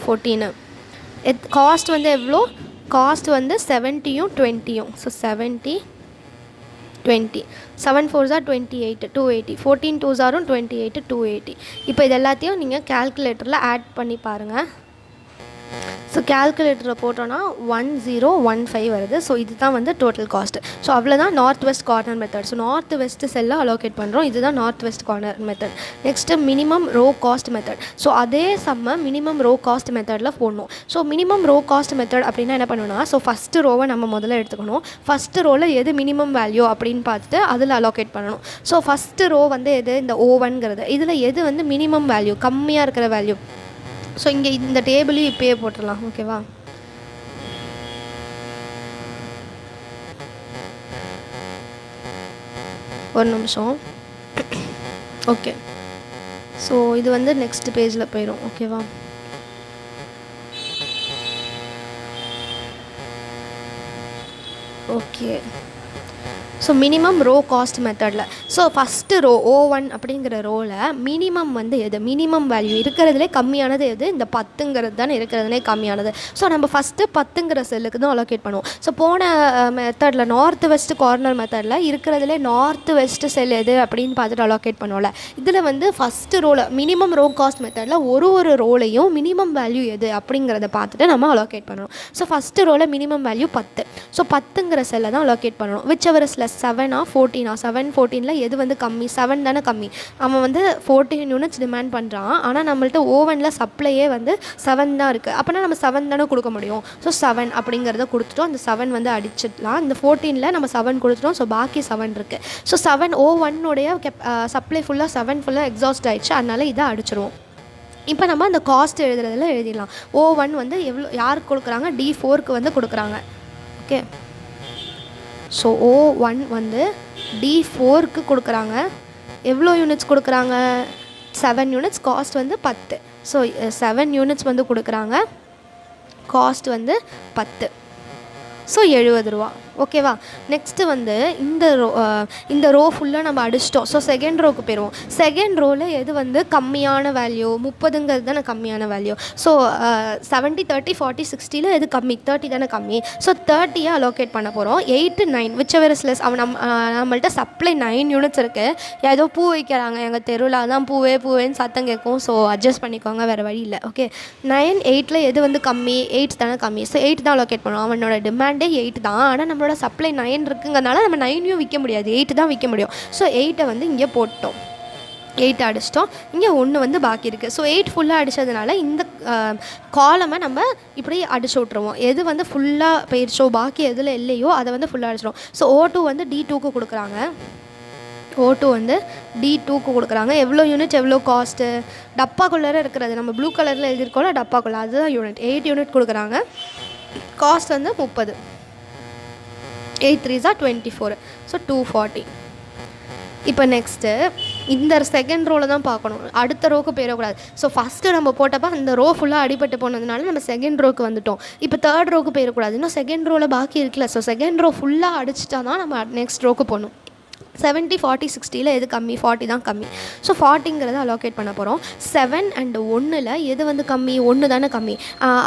14. காஸ்ட் வந்து எவ்வளோ? காஸ்ட் வந்து 70யும் 20யும். So 70 20. 7 4s are 28. 280. 14 2s are 28. 280. இப்போ இது எல்லாத்தையும் நீங்கள் கால்குலேட்டரில் ஆட் பண்ணி பாருங்கள். ஸோ கேல்குலேட்டரில் போட்டோன்னா 1015 வருது. ஸோ இதுதான் வந்து டோட்டல் காஸ்ட். ஸோ அவ்வளோதான் north west corner method. So north west செல்லை அலோகேட் பண்ணுறோம். இதுதான் north west corner method. Next minimum row cost method. So அதே சம்ம மினிமம் ரோ காஸ்ட் மெத்தடில் போடணும். So minimum row cost method அப்படின்னா என்ன பண்ணணும்னா, ஸோ ஃபஸ்ட்டு ரோவை நம்ம முதல்ல எடுத்துக்கணும். ஃபஸ்ட்டு ரோவில் எது மினிமம் வேல்யூ அப்படின்னு பார்த்துட்டு அதில் அலோகேட் பண்ணணும். ஸோ ஃபஸ்ட்டு ரோ வந்து எது, இந்த O1ங்கிறது. இதில் எது வந்து மினிமம் வேல்யூ, கம்மியாக இருக்கிற வேல்யூ. ஸோ இங்கே இந்த டேபிளையும் இப்போயே போட்டுடலாம். ஓகேவா? ஒரு நிமிஷம். ஓகே, ஸோ இது வந்து நெக்ஸ்ட் பேஜில் போயிடும். ஓகேவா? Okay, so minimum row cost மெத்தடில் ஸோ ஃபஸ்ட்டு ரோ O1 அப்படிங்கிற ரோவில் மினிமம் வந்து எது, மினிமம் வேல்யூ இருக்கிறதுலே கம்மியானது எது, இந்த 10ங்கிறது தானே இருக்கிறதுலே கம்மியானது. ஸோ நம்ம ஃபஸ்ட்டு 10ங்கிற செல்லுக்கு தான் அலோகேட் பண்ணுவோம். ஸோ போன மெத்தடில் நார்த் வெஸ்ட் கார்னர் மெத்தடில் இருக்கிறதுலே நார்த் வெஸ்ட் செல் எது அப்படின்னு பார்த்துட்டு அலோகேட் பண்ணுவோம்ல. இதில் வந்து ஃபஸ்ட்டு ரோவில் மினிமம் ரோ காஸ்ட் மெத்தடில் ஒரு ரோலையும் மினிமம் வேல்யூ எது அப்படிங்கிறத பார்த்துட்டு நம்ம அலோகேட் பண்ணணும். ஸோ ஃபஸ்ட்டு ரோவில் மினிமம் வேல்யூ 10. ஸோ 10ங்கிற செல்லை தான் அலோகேட் பண்ணணும். விச் எவர் இஸ் லெஸ் 7 14 7 14ல் எது வந்து கம்மி, 7 தானே கம்மி. அவன் வந்து 14 யூனிட்ஸ் டிமாண்ட் பண்ணுறான். ஆனால் நம்மள்ட்ட ஓவனில் சப்ளையே வந்து 7 தான் இருக்குது. அப்போனா நம்ம 7 தானே கொடுக்க முடியும். ஸோ 7 அப்படிங்கிறத கொடுத்துட்டோம். அந்த 7 வந்து அடிச்சிடலாம். இந்த 14ல் நம்ம 7 கொடுத்துட்டோம். ஸோ பாக்கி 7 இருக்குது. ஸோ 7 O1உடைய சப்ளை ஃபுல்லாக 7 ஃபுல்லாக எக்ஸாஸ்ட் ஆகிடுச்சு. அதனால் இதை அடிச்சிருவோம். இப்போ நம்ம அந்த காஸ்ட் எழுதுறதுல எழுதிடலாம். O1 வந்து எவ்வளோ யாருக்கு கொடுக்குறாங்க, D4க்கு வந்து கொடுக்குறாங்க. ஓகே, ஸோ O1 வந்து D4க்கு கொடுக்குறாங்க. எவ்வளோ யூனிட்ஸ் கொடுக்குறாங்க, 7 யூனிட்ஸ். காஸ்ட் வந்து 10. ஸோ 7 யூனிட்ஸ் வந்து கொடுக்குறாங்க. காஸ்ட் வந்து 10. ஸோ 70 ரூபா. ஓகேவா? நெக்ஸ்ட்டு வந்து இந்த ரோ ஃபுல்லாக நம்ம அடிச்சிட்டோம். ஸோ செகண்ட் ரோக்கு போயிடுவோம். செகண்ட் ரோவில் எது வந்து கம்மியான வேல்யூ, 30ங்கிறது தானே கம்மியான வேல்யூ. ஸோ 70 30 40 60ல் எது கம்மி, 30 தானே கம்மி. ஸோ 30யை அலோகேட் பண்ண போகிறோம். 8 9 விச் எவர் இஸ் லெஸ். அவன் நம்மள்ட்ட சப்ளை 9 யூனிட்ஸ் இருக்குது. ஏதோ பூ வைக்கிறாங்க எங்கள் தெருவில், தான் பூவேன்னு சத்தம் கேட்கும். ஸோ அட்ஜஸ்ட் பண்ணிக்கோங்க, வேறு வழி இல்லை. ஓகே, 9 8ல் எது வந்து கம்மி, 8 தானே கம்மி. ஸோ 8 தான் அலோகேட் பண்ணுவோம். அவனோட டிமாண்டே 8 தான். ஆனால் நம்மளோட சப்ளை 9 இருக்குங்கிறனால நம்ம 9யும் விற்க முடியாது, 8 தான் விற்க முடியும். ஸோ 8ஐ வந்து இங்கே போட்டோம். 8 அடிச்சிட்டோம். இங்கே 1 வந்து பாக்கி இருக்குது. ஸோ 8 ஃபுல்லாக அடித்ததுனால இந்த காலமை நம்ம இப்படி அடிச்சு விட்ருவோம். எது வந்து ஃபுல்லாக போயிடுச்சோ, பாக்கி எதில் இல்லையோ அதை வந்து ஃபுல்லாக அடிச்சிடும். ஸோ O2 வந்து D2க்கு கொடுக்குறாங்க. O2 வந்து D2க்கு கொடுக்குறாங்க. எவ்வளோ யூனிட், எவ்வளோ காஸ்ட்டு, டப்பாக்குள்ளே இருக்கிறது நம்ம ப்ளூ கலரில் எழுதியிருக்கோம்ல டப்பாக்குள்ளே, அதுதான் யூனிட். 8 யூனிட் கொடுக்குறாங்க. காஸ்ட் வந்து 30. 8 3s are 24. ஸோ 240. இப்போ நெக்ஸ்ட்டு இந்த செகண்ட் ரோவில் தான் பார்க்கணும், அடுத்த ரோக்கு போயிடக்கூடாது. ஸோ ஃபஸ்ட்டு நம்ம போட்டப்போ அந்த ரோ ஃபுல்லாக அடிபட்டு போனதுனால நம்ம செகண்ட் ரோக்கு வந்துட்டோம். இப்போ தேர்ட் ரோக்கு போயிடக்கூடாது, இன்னும் செகண்ட் ரோவில் பாக்கி இருக்குல்ல. ஸோ செகண்ட் ரோ ஃபுல்லாக அடிச்சிட்டா தான் நம்ம நெக்ஸ்ட் ரோக்கு போகணும். 70 40 60ல் எது கம்மி, 40 தான் கம்மி. ஸோ 40ங்கிறத அலோகேட் பண்ண போகிறோம். 7 and 1ல் எது வந்து கம்மி, 1 தானே கம்மி.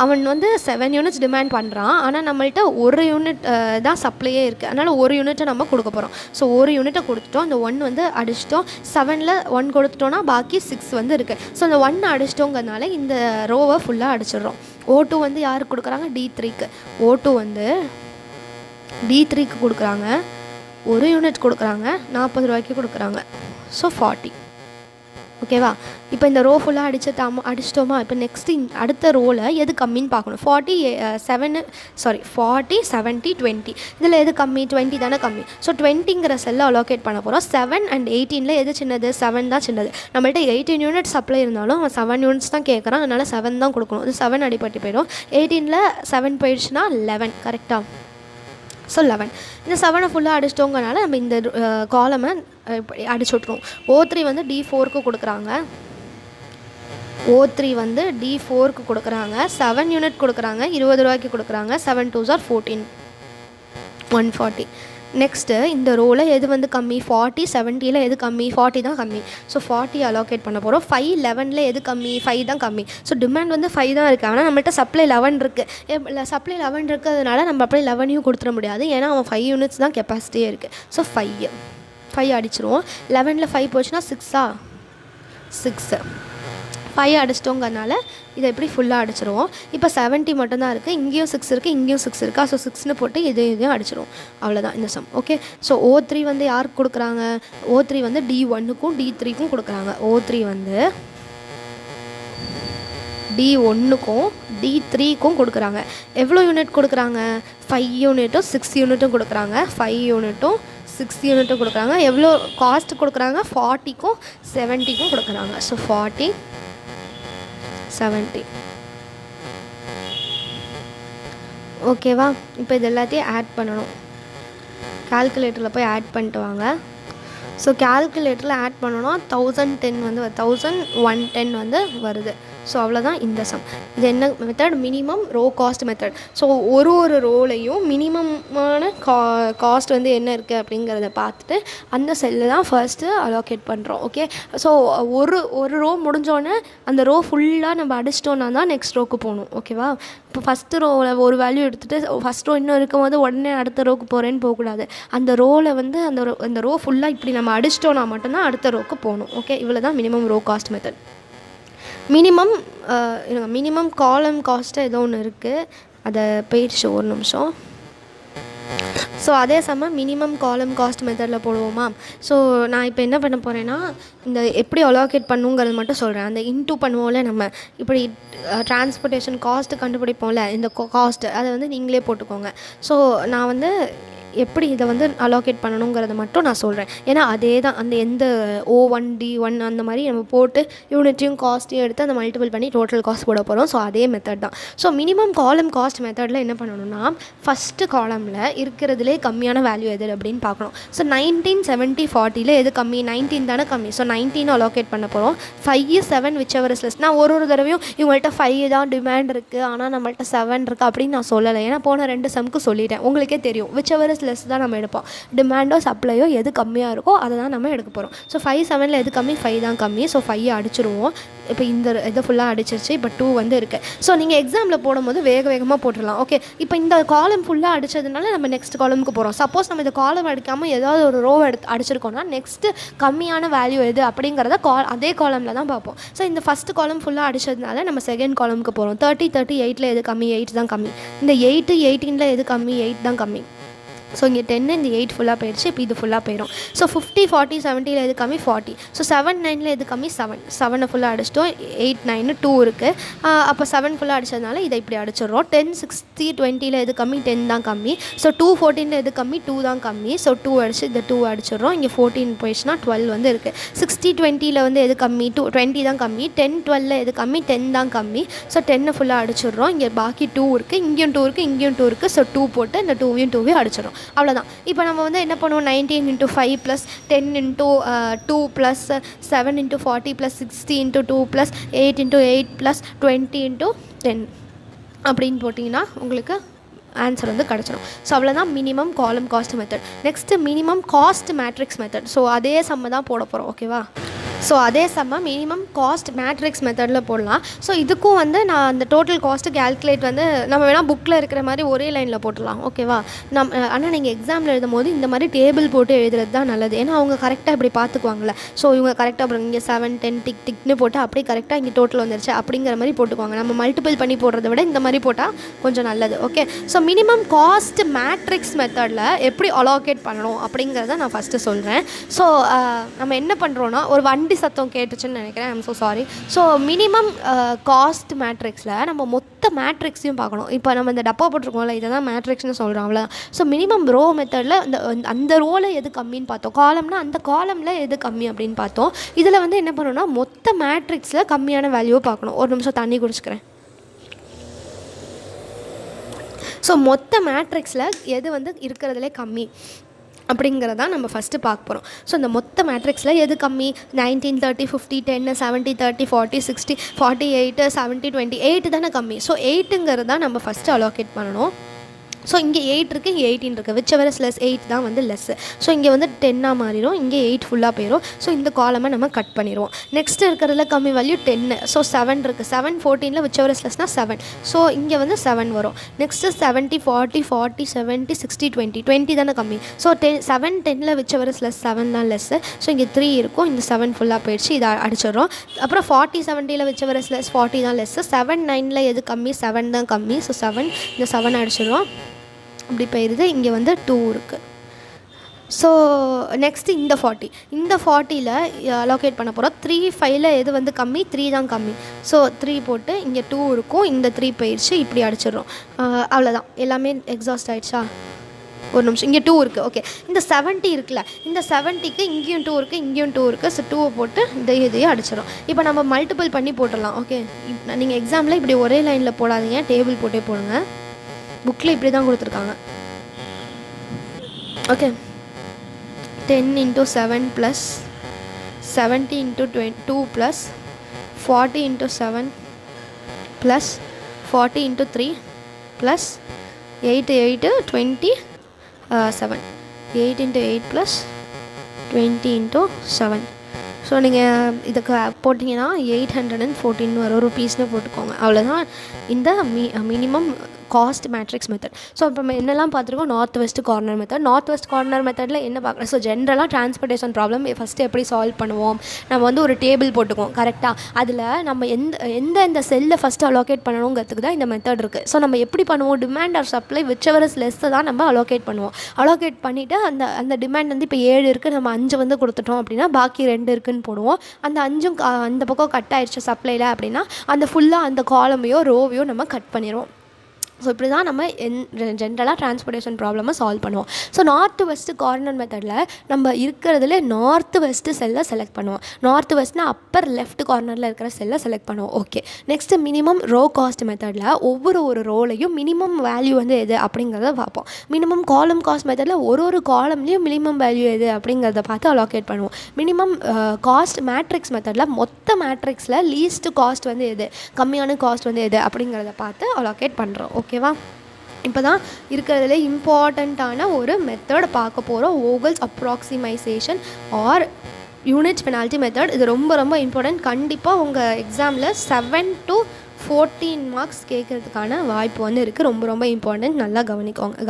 அவன் வந்து 7 யூனிட்ஸ் டிமாண்ட் பண்ணுறான். ஆனால் நம்மள்ட்ட ஒரு யூனிட் தான் சப்ளையே இருக்குது. அதனால் ஒரு யூனிட்டை நம்ம கொடுக்க போகிறோம். ஸோ ஒரு யூனிட்டை கொடுத்துட்டோம். அந்த 1 வந்து அடிச்சிட்டோம். 7ல் 1 கொடுத்துட்டோன்னா பாக்கி 6 வந்து இருக்குது. ஸோ அந்த 1 அடிச்சிட்டோங்கிறதுனால இந்த ரோவை ஃபுல்லாக அடிச்சிடுறோம். O2 வந்து யாருக்கு கொடுக்குறாங்க, D3க்கு. O2 வந்து D3க்கு கொடுக்குறாங்க. ஒரு யூனிட் கொடுக்குறாங்க, 40 ரூபாய்க்கு கொடுக்குறாங்க. ஸோ 40. ஓகேவா? இப்போ இந்த ரோ ஃபுல்லாக அடிச்சிட்டோமா. இப்போ நெக்ஸ்ட்டு அடுத்த ரோவில் எது கம்மின்னு பார்க்கணும். 40 70 20 இதில் எது கம்மி, 20 தானே கம்மி. ஸோ 20ங்கிற செல்லை அலோகேட் பண்ண போகிறோம். 7 and 18ல் எது சின்னது, 7 தான் சின்னது. நம்மள்ட்ட 18 யூனிட் சப்ளை இருந்தாலும் அவன் 7 யூனிட்ஸ் தான் கேட்குறான். அதனால் 7 தான் கொடுக்கணும். இது 7 அடிப்பட்டு போயிடும். 18ல் 7 போயிடுச்சுன்னா 11. கரெக்டாக? ஸோ 11. இந்த 7 ஃபுல்லாக அடிச்சிட்டோங்கனால நம்ம இந்த காலமை அடிச்சு விட்ருவோம். O3 வந்து D4க்கு கொடுக்குறாங்க. O3 வந்து D4க்கு கொடுக்குறாங்க. 7 யூனிட் கொடுக்குறாங்க, 20 ரூபாய்க்கு கொடுக்குறாங்க. 7 2s are 14. 140. நெக்ஸ்ட்டு இந்த ரோவில் எது வந்து கம்மி, 40 70ல் எது கம்மி, 40 தான் கம்மி. ஸோ 40 அலோகேட் பண்ண போகிறோம். 5 11ல் எது கம்மி, 5 தான் கம்மி. ஸோ டிமாண்ட் வந்து 5 தான் இருக்குது. ஆனால் நம்மள்ட்ட சப்ளை 11 இருக்குது. சப்ளை 11 இருக்கிறதுனால நம்ம அப்படியே 11யும் கொடுத்துட முடியாது. ஏன்னா அவன் 5 யூனிட்ஸ் தான் கெப்பாசிட்டியே இருக்குது. ஸோ 5 அடிச்சிருவோம். 11ல் 5 போச்சுன்னா 6 6. 5 அடிச்சிட்டோங்கிறனால இதை எப்படி ஃபுல்லாக அடிச்சிருவோம். இப்போ 70 மட்டும்தான் இருக்குது, இங்கேயும் 6 இருக்குது, இங்கேயும் 6 இருக்கா. ஸோ 6ன்னு போட்டு இதையும் அடிச்சிருவோம். அவ்வளோதான் இந்த சம். ஓகே, ஸோ O3 வந்து யாருக்கு கொடுக்குறாங்க? O3 வந்து D1க்கும் D3க்கும் கொடுக்குறாங்க. O3 வந்து D1க்கும் D3க்கும் கொடுக்குறாங்க. எவ்வளோ யூனிட் கொடுக்குறாங்க? 5 யூனிட்டும் 6 யூனிட்டும் கொடுக்குறாங்க. 5 யூனிட்டும் 6 யூனிட்டும் கொடுக்குறாங்க. எவ்வளோ காஸ்ட் கொடுக்குறாங்க? 40க்கும் 70க்கும் கொடுக்குறாங்க. ஸோ 40 70. ஓகேவா? இப்போ இது எல்லாத்தையும் ஆட் பண்ணணும். கால்குலேட்டரில் போய் ஆட் பண்ணிட்டு வாங்க. ஸோ கால்குலேட்டரில் ஆட் பண்ணோன்னா 1010 வந்து 1110 வந்து வருது. ஸோ அவ்வளோதான் இந்த சம். இது என்ன method? Minimum row cost method. So ஒரு ரோலையும் மினிமமான காஸ்ட் வந்து என்ன இருக்குது அப்படிங்கிறத பார்த்துட்டு அந்த செல்லில் தான் ஃபர்ஸ்ட்டு அலோகேட் பண்ணுறோம். ஓகே, ஸோ ஒரு ரோ முடிஞ்சோடனே அந்த ரோ ஃபுல்லாக நம்ம அடிச்சிட்டோன்னா தான் நெக்ஸ்ட் ரோக்கு போகணும். ஓகேவா? இப்போ ஃபஸ்ட்டு ரோவில் ஒரு வேல்யூ எடுத்துகிட்டு ஃபஸ்ட் ரோ இன்னும் இருக்கும் போது உடனே அடுத்த ரோக்கு போகிறேன்னு போகக்கூடாது. அந்த ரோவில் வந்து அந்த ரோ ஃபுல்லாக இப்படி நம்ம அடிச்சிட்டோன்னா மட்டும்தான் அடுத்த ரோக்கு போகணும். ஓகே, இவ்வளோ தான் minimum row cost method. Minimum column cost ஏதோ ஒன்று இருக்குது, அதை போயிடுச்சு ஒரு நிமிஷம். ஸோ அதே சமயம் மினிமம் காலம் காஸ்ட் மெத்தடில் போடுவோமா? ஸோ நான் இப்போ என்ன பண்ண போகிறேன்னா, இந்த எப்படி அலோகேட் பண்ணுங்கிறது மட்டும் சொல்கிறேன். அந்த இன்டூ பண்ணுவோம்ல, நம்ம இப்படி டிரான்ஸ்போர்ட்டேஷன் காஸ்ட்டு கண்டுபிடிப்போம்ல, இந்த காஸ்ட்டு அதை வந்து நீங்களே போட்டுக்கோங்க. ஸோ நான் வந்து எப்படி இதை வந்து அலோகேட் பண்ணணுங்கிறத மட்டும் நான் சொல்கிறேன். ஏன்னா அதே தான் அந்த எந்த O1 D1 அந்த மாதிரி நம்ம போட்டு யூனிட்டையும் காஸ்ட்டையும் எடுத்து அந்த மல்டிபிள் பண்ணி டோட்டல் காஸ்ட் போட போகிறோம். ஸோ அதே மெத்தட் தான். ஸோ மினிமம் காலம் காஸ்ட் மெத்தடில் என்ன பண்ணணும்னா, ஃபஸ்ட்டு காலமில் இருக்கிறதுலே கம்மியான வேல்யூ எது அப்படின்னு பார்க்கணும். ஸோ 19 70 40ல் எது கம்மி? 19 தானே கம்மி. ஸோ 19 அலோகேட் பண்ண போகிறோம். 5 7 whichever is less. நான் ஒரு தடவையும் இவங்கள்ட்ட 5 தான் டிமாண்ட் இருக்குது, ஆனால் நம்மள்ட்ட 7 இருக்குது அப்படின்னு நான் சொல்லலை. ஏன்னா போன 2 சம்க்கு சொல்லிட்டேன். உங்களுக்கே தெரியும், whichever is லெஸ் தான் நம்ம எடுப்போம். டிமாண்டோ சப்ளையோ எது கம்மியாக இருக்கோ அதை தான் நம்ம எடுக்க போகிறோம். ஸோ 5 7ல் எது கம்மி? 5 தான் கம்மி. ஸோ 5 அடிச்சிருவோம். இப்போ இந்த இதை ஃபுல்லாக அடிச்சிருச்சு. இப்போ 2 வந்து இருக்குது. ஸோ நீங்கள் எக்ஸாமில் போடும்போது வேகமாக போட்டுடலாம். ஓகே, இப்போ இந்த காலம் ஃபுல்லாக அடித்ததுனால நம்ம நெக்ஸ்ட் காலமுக்கு போகிறோம். சப்போஸ் நம்ம இந்த காலம் அடிக்காமல் ஏதாவது ஒரு ரோ அடிச்சிருக்கோம்னா நெக்ஸ்ட்டு கம்மியான வேல்யூ எது அப்படிங்கிறத அதே காலமில் தான் பார்ப்போம். ஸோ இந்த ஃபஸ்ட்டு காலம் ஃபுல்லாக அடித்ததுனால நம்ம செகண்ட் காலமுக்கு போகிறோம். 30 38ல் எது கம்மி? 8 தான் கம்மி. இந்த 8 18ல் எது கம்மி? 8 தான் கம்மி. ஸோ இங்கே 10 இந்த 8 ஃபுல்லாக போயிடுச்சு. இப்போ இது ஃபுல்லாக போயிடும். ஸோ 50 40 70ல் எது கம்மி? 40. ஸோ 7 9ல் எது கம்மி? 7 ஃபுல்லாக அடிச்சிட்டோம். 8 9 2 இருக்குது. அப்போ 7 ஃபுல்லாக அடித்ததுனால இதை இப்படி அடிச்சிடுறோம். 10 60 20ல் எது கம்மி? 10 தான் கம்மி. ஸோ 2 14ல் எது கம்மி? 2 தான் கம்மி. ஸோ 2 அடிச்சு இந்த 2 அடிச்சிடுறோம். இங்கே 14 போயிடுச்சுன்னா 12 வந்து இருக்குது. 60 20ல் வந்து எது கம்மி? 20 தான் கம்மி. 10 12ல் எது கம்மி? 10 தான் கம்மி. ஸோ 10 ஃபுல்லாக அடிச்சிடுறோம். இங்கே பாக்கி 2 இருக்குது, இங்கேயும் 2 இருக்குது, இங்கேயும் 2 இருக்குது. ஸோ 2 போட்டு இந்த 2வையும் 2வையும் அடிச்சிடும். அவ்வளோதான். இப்போ நம்ம வந்து என்ன பண்ணுவோம்? 19 × 5 + 10 × 2 + 7 × 40 + 60 × 2 + 8 × 8 + 20 × 10 அப்படின்னு போட்டிங்கன்னா உங்களுக்கு ஆன்சர் வந்து கிடச்சிடும். ஸோ அவ்வளோதான் minimum column cost method. Next minimum cost matrix method. So அதே சம்ம தான் போட போகிறோம். ஓகேவா? ஸோ அதே சம்ம மினிமம் காஸ்ட் மேட்ரிக்ஸ் மெத்தடில் போடலாம். ஸோ இதுக்கும் வந்து நான் அந்த டோட்டல் காஸ்ட்டு கேல்குலேட் வந்து நம்ம வேணால் புக்கில் இருக்கிற மாதிரி ஒரே லைனில் போட்டுடலாம். ஓகேவா? ஆனால் நீங்கள் எக்ஸாமில் எழுதும் போது இந்த மாதிரி டேபிள் போட்டு எழுதுறது தான் நல்லது. ஏன்னா அவங்க கரெக்டாக இப்படி பார்த்துக்குவாங்களே. ஸோ இவங்க கரெக்டாக அப்புறம் இங்கே 7 10 டிக் டிக்னு போட்டு அப்படியே கரெக்டாக இங்கே டோட்டல் வந்துருச்சு அப்படிங்கிற மாதிரி போட்டுக்குவாங்க. நம்ம மல்டிபிள் பண்ணி போடுறத விட இந்த மாதிரி போட்டால் கொஞ்சம் நல்லது. Okay, so minimum cost matrix மெத்தடில் எப்படி அலோகேட் பண்ணணும் அப்படிங்கிறத நான் ஃபஸ்ட்டு சொல்கிறேன். ஸோ நம்ம என்ன பண்ணுறோன்னா, ஒரு வண்டி சத்தம் கேட்டுச்சுன்னு நினைக்கிறேன். I'm so sorry. So minimum cost மேட்ரிக்ஸில் நம்ம மொத்த மேட்ரிக்ஸையும் பார்க்கணும். இப்போ நம்ம இந்த டப்பா போட்டிருக்கோம்ல, இதை தான் மேட்ரிக்ஸ்னு சொல்கிறோம். அவ்வளோதான். ஸோ மினிமம் ரோ மெத்தடில் அந்த ரோவில் எது கம்மின்னு பார்த்தோம். காலம்னா அந்த காலமில் எது கம்மி அப்படின்னு பார்த்தோம். இதில் வந்து என்ன பண்ணணும்னா மொத்த மேட்ரிக்ஸில் கம்மியான வேல்யூவை பார்க்கணும். ஒரு நிமிஷம் தண்ணி குடிச்சுக்கிறேன். ஸோ மொத்த மேட்ரிக்ஸில் எது வந்து இருக்கிறதுலே கம்மி அப்படிங்கிறதான் நம்ம ஃபஸ்ட்டு பார்க்க போகிறோம். ஸோ இந்த மொத்த மேட்ரிக்ஸில் எது கம்மி? 19 30 50 10 70 30 40 60 48 70 20 8 தானே கம்மி. ஸோ 8ங்கிறது தான் நம்ம ஃபஸ்ட்டு அலோகேட் பண்ணணும். ஸோ இங்கே 8 இருக்குது, இங்கே 18 இருக்குது. whichever is less 8 தான் வந்து லெஸ்ஸு. ஸோ இங்கே வந்து 10ஆக மாறிடும், இங்கே 8 ஃபுல்லாக போயிடும். ஸோ இந்த காலமை நம்ம கட் பண்ணிடுவோம். நெக்ஸ்ட் இருக்கிறதுல கம்மி வேல்யூ 10. ஸோ 7 இருக்குது. 7 14ல் whichever is lessனால் 7. ஸோ இங்கே வந்து 7 வரும். நெக்ஸ்ட்டு 70 40 40 70 60 20 20 தானே கம்மி. ஸோ 7 10ல் whichever is less 7 தான் லெஸ்ஸு. ஸோ இங்கே 3 இருக்கும், இந்த 7 ஃபுல்லாக போயிடுச்சு, இதை அடிச்சிடுறோம். அப்புறம் 40 70ல் whichever is less 40 தான் லெஸ்ஸு. 7 9ல் எது கம்மி? 7 தான் கம்மி. ஸோ 7 இந்த 7 அடிச்சிடுறோம், இப்படி போயிடுது. இங்கே வந்து 2 இருக்குது. ஸோ நெக்ஸ்ட்டு இந்த 40ல் அலோகேட் பண்ண போகிறோம். 3 5ல் எது வந்து கம்மி? 3 தான் கம்மி. ஸோ 3 போட்டு இங்கே 2 இருக்கும், இந்த 3 போயிடுச்சு, இப்படி அடிச்சிடுறோம். அவ்வளோதான், எல்லாமே எக்ஸாஸ்ட் ஆகிடுச்சா? ஒரு நிமிஷம், இங்கே 2 இருக்குது. ஓகே, இந்த 70 இருக்குல்ல, இந்த 70க்கு இங்கேயும் 2 இருக்குது, இங்கேயும் 2 இருக்குது. ஸோ 2 போட்டு இதையும் அடிச்சிடும். இப்போ நம்ம மல்டிபிள் பண்ணி போட்டுடலாம். ஓகே, நீங்கள் எக்ஸாமில் இப்படி ஒரே லைனில் போடாதீங்க, டேபிள் போட்டே போடுங்க. புக்கில் இப்படி தான் கொடுத்துருக்காங்க. ஓகே, 10 × 7 + 70 × 2 + 40 × 7 + 40 × 3 + 8 8 27 8 × 8 + 20 × 7. ஸோ நீங்கள் இதுக்கு போட்டிங்கன்னா 814 வரும் ருபீஸ்னு போட்டுக்கோங்க. அவ்வளோதான் இந்த minimum cost matrix method. So இப்போ நம்ம என்னெல்லாம் பார்த்துருக்கோம்? North west corner method. North west corner மெத்தடில் என்ன பார்க்குறோம்? ஸோ ஜென்ரலாக டிரான்ஸ்போர்ட்டேஷன் ப்ராப்ளம் ஃபஸ்ட்டு எப்படி சால்வ் பண்ணுவோம்? நம்ம வந்து ஒரு டேபிள் போட்டுக்குவோம், கரெக்டாக. அதில் நம்ம எந்த செல்லை ஃபஸ்ட்டு அலோகேட் பண்ணணுங்கிறதுக்கு தான் இந்த மெத்தட் இருக்குது. ஸோ நம்ம எப்படி பண்ணுவோம்? Demand or supply whichever is less தான் நம்ம அலோகேட் பண்ணுவோம். அலோகேட் பண்ணிவிட்டு அந்த டிமாண்ட் வந்து இப்போ 7 இருக்குது, நம்ம 5 வந்து கொடுத்துட்டோம் அப்படின்னா பாக்கி 2 இருக்குதுன்னு போடுவோம். அந்த 5 அந்த பக்கம் கட் ஆயிடுச்சு சப்ளையில் அப்படின்னா அந்த ஃபுல்லாக அந்த காலமையோ ரோவையோ நம்ம கட் பண்ணிடுவோம். ஸோ இப்படி தான் நம்ம ஜென்ரலாக டிரான்ஸ்போர்ட்டேஷன் ப்ராப்ளமை சால்வ் பண்ணுவோம். ஸோ நார்த் வெஸ்ட்டு கார்னர் மெத்தடில் நம்ம இருக்கிறதுல நார்த் வெஸ்ட்டு செல்லை செலக்ட் பண்ணுவோம். நார்த் வெஸ்ட்னா அப்பர் லெஃப்ட் கார்னரில் இருக்கிற செல்லை செலக்ட் பண்ணுவோம். Okay, next minimum row cost மெத்தடில் ஒரு ரோலையும் மினிமம் வேல்யூ வந்து எது அப்படிங்கிறத பார்ப்போம். மினிமம் காலம் காஸ்ட் மெத்தடில் ஒரு காலம்லேயும் மினிமம் வேல்யூ எது அப்படிங்கிறத பார்த்து அலோகேட் பண்ணுவோம். மினிமம் காஸ்ட் மேட்ரிக்ஸ் மெத்தடில் மொத்த மேட்ரிக்ஸில் லீஸ்ட் காஸ்ட் வந்து எது, கம்மியான காஸ்ட் வந்து எது அப்படிங்கிறத பார்த்து அலோகேட் பண்ணுறோம். ஓகேவா? இப்போ தான் இருக்கிறதுல இம்பார்ட்டண்ட்டான ஒரு மெத்தட் பார்க்க போகிறோம், Vogel's approximation or unit penalty method. இது ரொம்ப ரொம்ப இம்பார்ட்டண்ட். கண்டிப்பாக உங்கள் எக்ஸாமில் 7 to 14 மார்க்ஸ் கேட்குறதுக்கான வாய்ப்பு வந்து இருக்குது. ரொம்ப ரொம்ப இம்பார்ட்டண்ட், நல்லா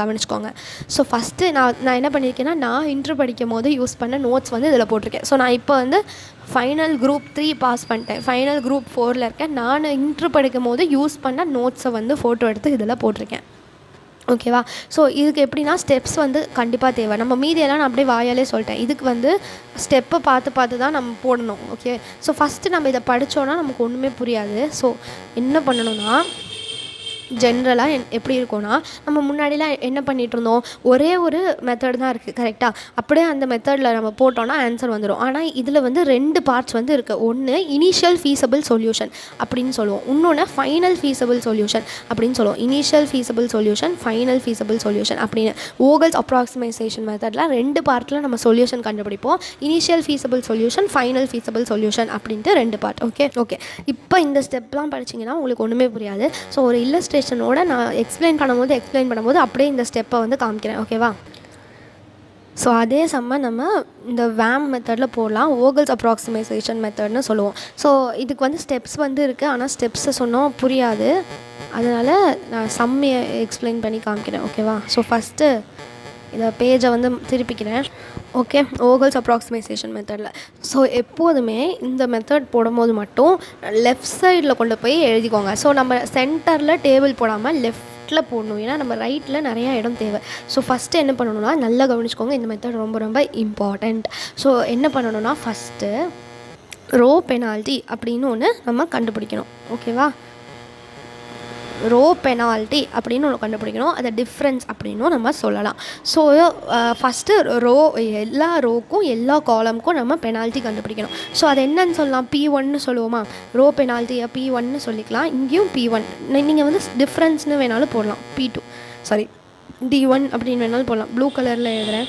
கவனிச்சுக்கோங்க. ஸோ ஃபஸ்ட்டு நான் என்ன பண்ணியிருக்கேன்னா, நான் இன்ட்ரு படிக்கும் போது யூஸ் பண்ண நோட்ஸ் வந்து இதில் போட்டிருக்கேன். ஸோ நான் இப்போ வந்து ஃபைனல் குரூப் 3 பாஸ் பண்ணிட்டேன், ஃபைனல் குரூப் 4ல் இருக்கேன். நான் இன்ட்ரு படிக்கும் போது யூஸ் பண்ண நோட்ஸை வந்து ஃபோட்டோ எடுத்து இதில் போட்டிருக்கேன். ஓகேவா? ஸோ இதுக்கு எப்படின்னா ஸ்டெப்ஸ் வந்து கண்டிப்பாக தேவை. நம்ம மீதியெல்லாம் நான் அப்படியே வாயாலே சொல்லிட்டேன். இதுக்கு வந்து ஸ்டெப்பை பார்த்து தான் நம்ம போடணும். ஓகே, ஸோ ஃபஸ்ட்டு நம்ம இதை படித்தோன்னா நமக்கு ஒன்றுமே புரியாது. ஸோ என்ன பண்ணணும்னா, ஜென்ரலாக எப்படி இருக்கும்னா, நம்ம முன்னாடிலாம் என்ன பண்ணிகிட்டு இருந்தோம்? ஒரே ஒரு மெத்தட் தான் இருக்குது, கரெக்டாக. அப்படியே அந்த மெத்தடில் நம்ம போட்டோன்னா ஆன்சர் வந்துடும். ஆனால் இதில் வந்து 2 பார்ட்ஸ் வந்து இருக்குது. ஒன்று இனிஷியல் ஃபீஸபிள் சொல்யூஷன் அப்படின்னு சொல்லுவோம், இன்னொன்று ஃபைனல் ஃபீஸபிள் சொல்யூஷன் அப்படின்னு சொல்லுவோம். Initial feasible solution, final feasible solution அப்படின்னு Vogel's approximation மெத்தடில் 2 பார்ட்டில் நம்ம சொல்யூஷன் கண்டுபிடிப்போம். Initial feasible solution, final feasible solution அப்படின்ட்டு 2 பார்ட். ஓகே, இப்போ இந்த ஸ்டெப்லாம் படிச்சிங்கன்னா உங்களுக்கு ஒன்றுமே புரியாது. ஸோ ஒரு இல்லஸ்ட்ரேஷனோட நான் எக்ஸ்பிளைன் பண்ணும்போது அப்படியே இந்த ஸ்டெப்பை வந்து காமிக்கிறேன். ஓகேவா? ஸோ அதே நம்ம இந்த வேம் மெத்தடில் போடலாம், Vogel's approximation மெத்தட்னு சொல்லுவோம். ஸோ இதுக்கு வந்து ஸ்டெப்ஸ் வந்து இருக்குது, ஆனால் ஸ்டெப்ஸை சொன்னோம் புரியாது, அதனால் நான் சம்மையை எக்ஸ்பிளைன் பண்ணி காமிக்கிறேன். ஓகேவா? ஸோ ஃபஸ்ட்டு இதை பேஜை வந்து திருப்பிக்கிறேன். ஓகே, Vogel's approximation மெத்தடில். ஸோ எப்போதுமே இந்த மெத்தட் போடும்போது மட்டும் லெஃப்ட் சைடில் கொண்டு போய் எழுதிக்கோங்க. ஸோ நம்ம சென்டரில் டேபிள் போடாமல் லெஃப்ட்டில் போடணும், ஏன்னா நம்ம ரைட்டில் நிறையா இடம் தேவை. ஸோ ஃபஸ்ட்டு என்ன பண்ணணும்னா, நல்லா கவனிச்சுக்கோங்க, இந்த மெத்தட் ரொம்ப ரொம்ப இம்பார்ட்டண்ட். ஸோ என்ன பண்ணணும்னா, ஃபஸ்ட்டு ரோ பெனால்ட்டி அப்படின்னு ஒன்று நம்ம கண்டுபிடிக்கணும். ஓகேவா? ரோ பெனால்ட்டி அப்படின்னு ஒன்று கண்டுபிடிக்கணும், அதை டிஃப்ரென்ஸ் அப்படின்னும் நம்ம சொல்லலாம். ஸோ ஃபஸ்ட்டு எல்லா ரோக்கும் எல்லா காலமுக்கும் நம்ம பெனால்ட்டி கண்டுபிடிக்கணும். ஸோ அது என்னன்னு சொல்லலாம்? P1ன்னு சொல்லுவோமா? ரோ பெனால்ட்டியை P1ன்னு சொல்லிக்கலாம். இங்கேயும் P1, நீங்கள் வந்து டிஃப்ரென்ஸ்னு வேணாலும் போடலாம், D1 அப்படின்னு வேணாலும் போடலாம். ப்ளூ கலரில் எழுதுகிறேன்.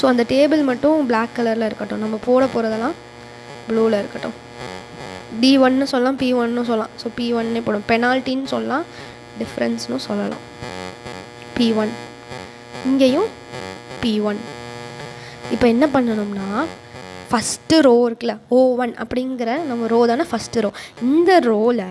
ஸோ அந்த டேபிள் மட்டும் பிளாக் கலரில் இருக்கட்டும், நம்ம போட போகிறதெல்லாம் ப்ளூவில் இருக்கட்டும். D1ன்னு சொல்லலாம், P1ன்னு சொல்லலாம். ஸோ P1ன்னே போடும். பெனால்ட்டின்னு சொல்லலாம், டிஃப்ரென்ஸ்னு சொல்லலாம். P1, இங்கேயும் P1. இப்போ என்ன பண்ணணும்னா ஃபஸ்ட்டு ரோ இருக்குல்ல O1 அப்படிங்கிற நம்ம ரோ தானே ஃபஸ்ட்டு ரோ. இந்த ரோவில்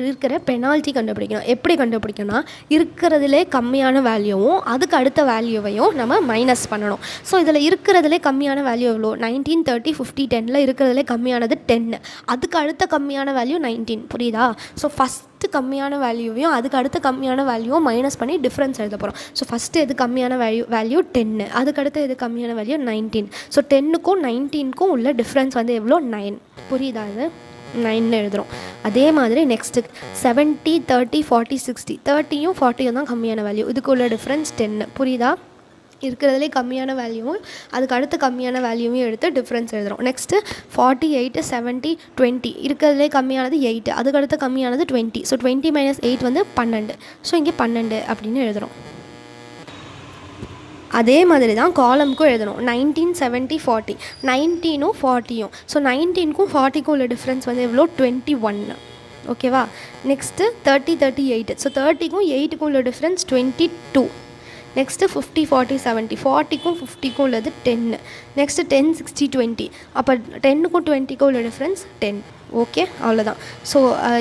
இருக்கிற பெனால்ட்டி கண்டுபிடிக்கணும். எப்படி கண்டுபிடிக்கணும்னா இருக்கிறதுலே கம்மியான வேல்யூவும் அதுக்கு அடுத்த வேல்யூவையும் நம்ம மைனஸ் பண்ணணும். ஸோ இதில் இருக்கிறதுலே கம்மியான வேல்யூ எவ்வளோ? 19, 30, 50, 10ல் இருக்கிறதுலே கம்மியானது 10. அதுக்கு அடுத்த கம்மியான வேல்யூ 19. புரியுதா? ஸோ ஃபஸ்ட்டு கம்மியான வேல்யூவையும் அதுக்கு அடுத்த கம்மியான வேல்யூவும் மைனஸ் பண்ணி டிஃப்ரென்ஸ் எழுத போகிறோம். ஸோ ஃபஸ்ட்டு எது கம்மியான வேல்யூ 10, அதுக்கடுத்து எது கம்மியான வேல்யூ 19. ஸோ 10க்கும் 19க்கும் உள்ள டிஃப்ரென்ஸ் வந்து எவ்வளோ? 9. புரியுதா? அது 9 எழுதுகிறோம். அதே மாதிரி நெக்ஸ்ட்டு 70, 30, 40, 60. 30யும் 40யும் தான் கம்மியான வேல்யூ. இதுக்கு உள்ள டிஃப்ரென்ஸ் 10. புரியுதா? இருக்கிறதுலே கம்மியான வேல்யூவும் அதுக்கு அடுத்த கம்மியான வேல்யூவையும் எடுத்து டிஃப்ரென்ஸ் எழுதுகிறோம். நெக்ஸ்ட்டு 48, 70, 20. இருக்கிறதுலே கம்மியானது 8, அதுக்கு அடுத்த கம்மியானது 20. ஸோ 20 - 8 வந்து 12. ஸோ இங்கே 12 அப்படின்னு எழுதுகிறோம். அதே மாதிரி தான் காலமுக்கும் எழுதணும். 19, 70, 40. 19ம் 40யும். ஸோ 19க்கும் 40க்கும் உள்ள டிஃப்ரென்ஸ் வந்து எவ்வளோ? 21. ஓகேவா? நெக்ஸ்ட்டு 30, 38. ஸோ 30க்கும் 8க்கும் உள்ள டிஃப்ரென்ஸ் 22. நெக்ஸ்ட்டு 50, 40, 70. 40க்கும் 50க்கும் உள்ளது 10. நெக்ஸ்ட்டு 10, 60, 20. அப்போ 10க்கும் 20க்கும் உள்ள டிஃப்ரென்ஸ் 10. ஓகே, அவ்வளோதான். ஸோ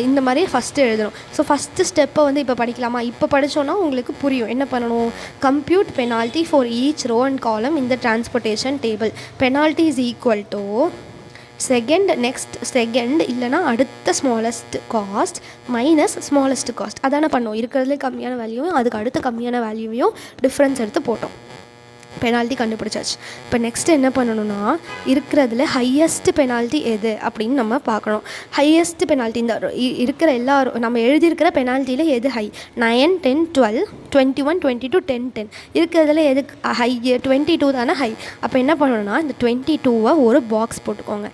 இந்த மாதிரி ஃபஸ்ட்டு எழுதணும். ஸோ ஃபஸ்ட்டு ஸ்டெப்பை வந்து இப்போ படிக்கலாமா? இப்போ படித்தோன்னா உங்களுக்கு புரியும். என்ன பண்ணணும்? Compute penalty for each row and column இந்த transportation table. Penalty is equal to second இல்லைனா அடுத்த smallest cost minus smallest cost. அதானே பண்ணோம். இருக்கிறதுல கம்மியான வேல்யூவும் அதுக்கு அடுத்த கம்மியான வேல்யூவையும் டிஃப்ரென்ஸ் எடுத்து போட்டோம். பெனால்ட்டி கண்டுபிடிச்சாச்சு. இப்போ நெக்ஸ்ட்டு என்ன பண்ணணும்னா இருக்கிறதுல ஹையஸ்ட் பெனால்ட்டி எது அப்படின்னு நம்ம பார்க்கணும். ஹையஸ்ட் பெனால்ட்டி இந்த இருக்கிற எல்லாரும் நம்ம எழுதியிருக்கிற பெனால்ட்டியில் எது ஹை? 9, 10, 12, 21, 22, 10, 10. இருக்கிறதுல எது ஹை? 22 தானே ஹை. அப்போ என்ன பண்ணணும்னா இந்த 22வை ஒரு பாக்ஸ் போட்டுக்கோங்க.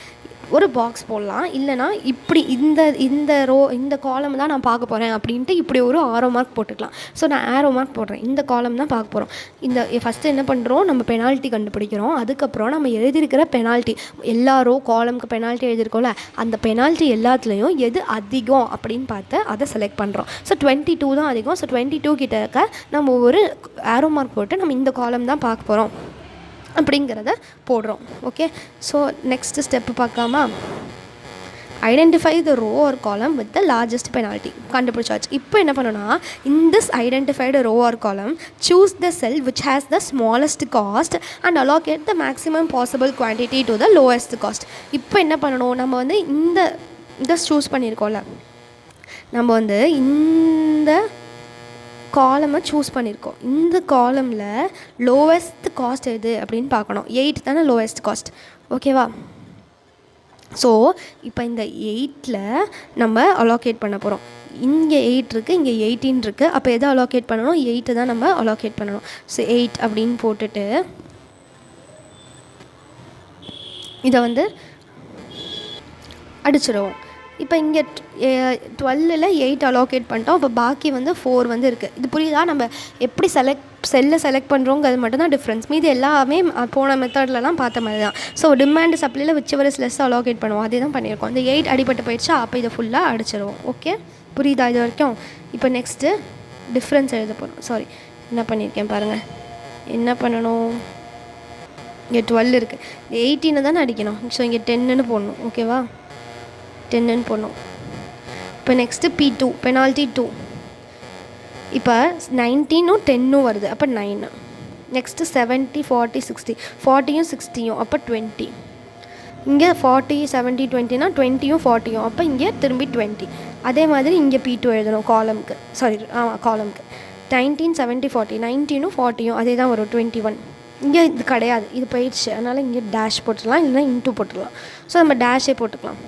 ஒரு பாக்ஸ் போடலாம். இல்லைனா இப்படி இந்த காலம் தான் நான் பார்க்க போகிறேன் அப்படின்ட்டு இப்படி ஒரு ஆரோ மார்க் போட்டுக்கலாம். ஸோ நான் ஆரோ மார்க் போடுறேன். இந்த காலம் தான் பார்க்க போகிறோம். ஃபஸ்ட்டு என்ன பண்ணுறோம்? நம்ம பெனால்ட்டி கண்டுபிடிக்கிறோம். அதுக்கப்புறம் நம்ம எழுதியிருக்கிற பெனால்ட்டி எல்லா ரோ காலமுக்கு பெனால்ட்டி எழுதியிருக்கோம்ல, அந்த பெனால்ட்டி எல்லாத்துலேயும் எது அதிகம் அப்படின்னு பார்த்து அதை செலக்ட் பண்ணுறோம். ஸோ 22 தான் அதிகம். ஸோ 22 கிட்ட இருக்க நம்ம ஒரு ஆரோ மார்க் போட்டு நம்ம இந்த காலம் தான் பார்க்க போகிறோம் அப்படிங்கிறத போடுறோம். ஓகே, ஸோ நெக்ஸ்ட் ஸ்டெப்பு பார்க்கலாமா? Identify the row or column with the largest penalty. கண்டுபிடிச்சாச்சு. இப்போ என்ன பண்ணணும்னா in this identified row or column choose the cell which has the smallest cost and allocate the maximum possible quantity to the lowest cost. இப்போ என்ன பண்ணணும்? நம்ம வந்து இந்த சூஸ் பண்ணியிருக்கோம்ல, நம்ம வந்து இந்த காலமை சூஸ் பண்ணியிருக்கோம். இந்த காலமில் லோவஸ்ட் காஸ்ட் எது அப்படின்னு பார்க்கணும். 8 தானே லோவஸ்ட் காஸ்ட். ஓகேவா? ஸோ இப்போ இந்த 8ல் நம்ம அலோகேட் பண்ண போகிறோம். இங்கே 8 இருக்குது, இங்கே 18 இருக்குது. அப்போ எதை அலோகேட் பண்ணணும்? 8 தான் நம்ம அலோகேட் பண்ணணும். ஸோ 8 அப்படின்னு போட்டுட்டு இதை வந்து அடிச்சிடுவோம். இப்போ இங்கே 12ல் 8 அலோகேட் பண்ணிட்டோம். இப்போ பாக்கி வந்து 4 வந்து இருக்குது. இது புரியுதா? நம்ம எப்படி செல்லை செலக்ட் பண்ணுறோங்கிறது மட்டும்தான் டிஃப்ரென்ஸ். மீது எல்லாமே போன மெத்தட்லலாம் பார்த்த மாதிரி தான். ஸோ டிமாண்ட் சப்ளையில் விச்சவர் இஸ் லெஸ் அலோகேட் பண்ணுவோம். அதே தான் பண்ணியிருக்கோம். இந்த 8 அடிபட்டு போயிடுச்சா, அப்போ இதை ஃபுல்லாக அடிச்சிடுவோம். ஓகே, புரியுதா இது வரைக்கும்? இப்போ நெக்ஸ்ட்டு டிஃப்ரென்ஸ் எழுத போகிறோம். சாரி, என்ன பண்ணியிருக்கேன் பாருங்கள். என்ன பண்ணணும்? இங்கே 12 இருக்குது, 18 தானே அடிக்கணும். ஸோ இங்கே 10ன்னு போடணும். ஓகேவா? 10ன்னு போடணும். இப்போ நெக்ஸ்ட்டு P2 பெனால்ட்டி 2. இப்போ 19ம் 10ம் வருது. அப்போ 9. நெக்ஸ்ட்டு 70, 40, 60. 40யும் 60யும் அப்போ 20. இங்கே 40, 70, 20னா 20யும் 40யும் அப்போ இங்கே திரும்பி 20. அதே மாதிரி இங்கே P2 எழுதணும் காலமுக்கு. சாரி, காலமுக்கு 19, 70, 40. 19ம் 40யும் அதே தான் வரும் 21. இங்கே இது கிடையாது, இது போயிடுச்சு. அதனால் இங்கே டேஷ் போட்டுடலாம், இல்லைனா இன்ட்டு போட்டுடலாம். ஸோ நம்ம டேஷே போட்டுக்கலாம்.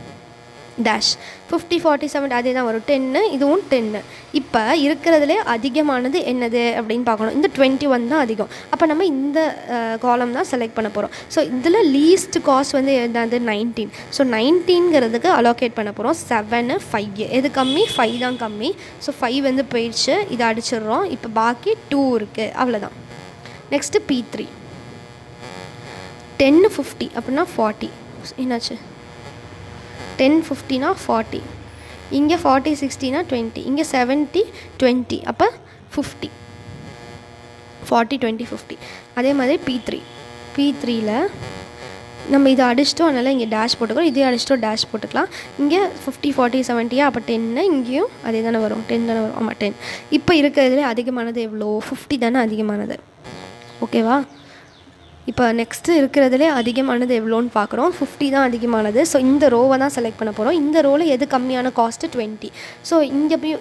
டேஷ் 50, 40, 70 அதே தான் வரும். 10, இதுவும் 10. இப்போ இருக்கிறதுலே அதிகமானது என்னது அப்படின்னு பார்க்கணும். இந்த 21 தான் அதிகம். அப்போ நம்ம இந்த காலம் தான் செலக்ட் பண்ண போகிறோம். ஸோ இதில் லீஸ்ட் காஸ்ட் வந்து என்னது? 19. ஸோ 19ங்கிறதுக்கு அலோகேட் பண்ண போகிறோம். 7, 5. எது கம்மி? 5 தான் கம்மி. ஸோ 5 வந்து போயிடுச்சு, இதை அடிச்சிடுறோம். இப்போ பாக்கி 2 இருக்குது, அவ்வளோதான். நெக்ஸ்ட்டு P3 10, 50 அப்படின்னா 40. என்னாச்சு? 10, 50னா 40. இங்கே 40, 60னா 20. இங்கே 70, 20 அப்போ 50. 40 20 50. அதே மாதிரி P3ல நம்ம இதை அடிச்சிட்டோம், அதனால் இங்கே டேஷ் போட்டுக்கிறோம், இதே அடிச்சிட்டோம் டேஷ் போட்டுக்கலாம். இங்கே 50 40 70, அப்போ 10, இங்கேயும் அதே தானே வரும், 10 தானே வரும். ஆமாம் 10. இப்போ இருக்கிறதுலே அதிகமானது எவ்வளோ? 50 தானே அதிகமானது. ஓகேவா? இப்போ நெக்ஸ்ட்டு இருக்கிறதுலே அதிகமானது எவ்வளோன்னு பார்க்குறோம். 50 தான் அதிகமானது. ஸோ இந்த ரோவை தான் செலக்ட் பண்ண போகிறோம். இந்த ரோவில் எது கம்மியான காஸ்ட்டு? 20. ஸோ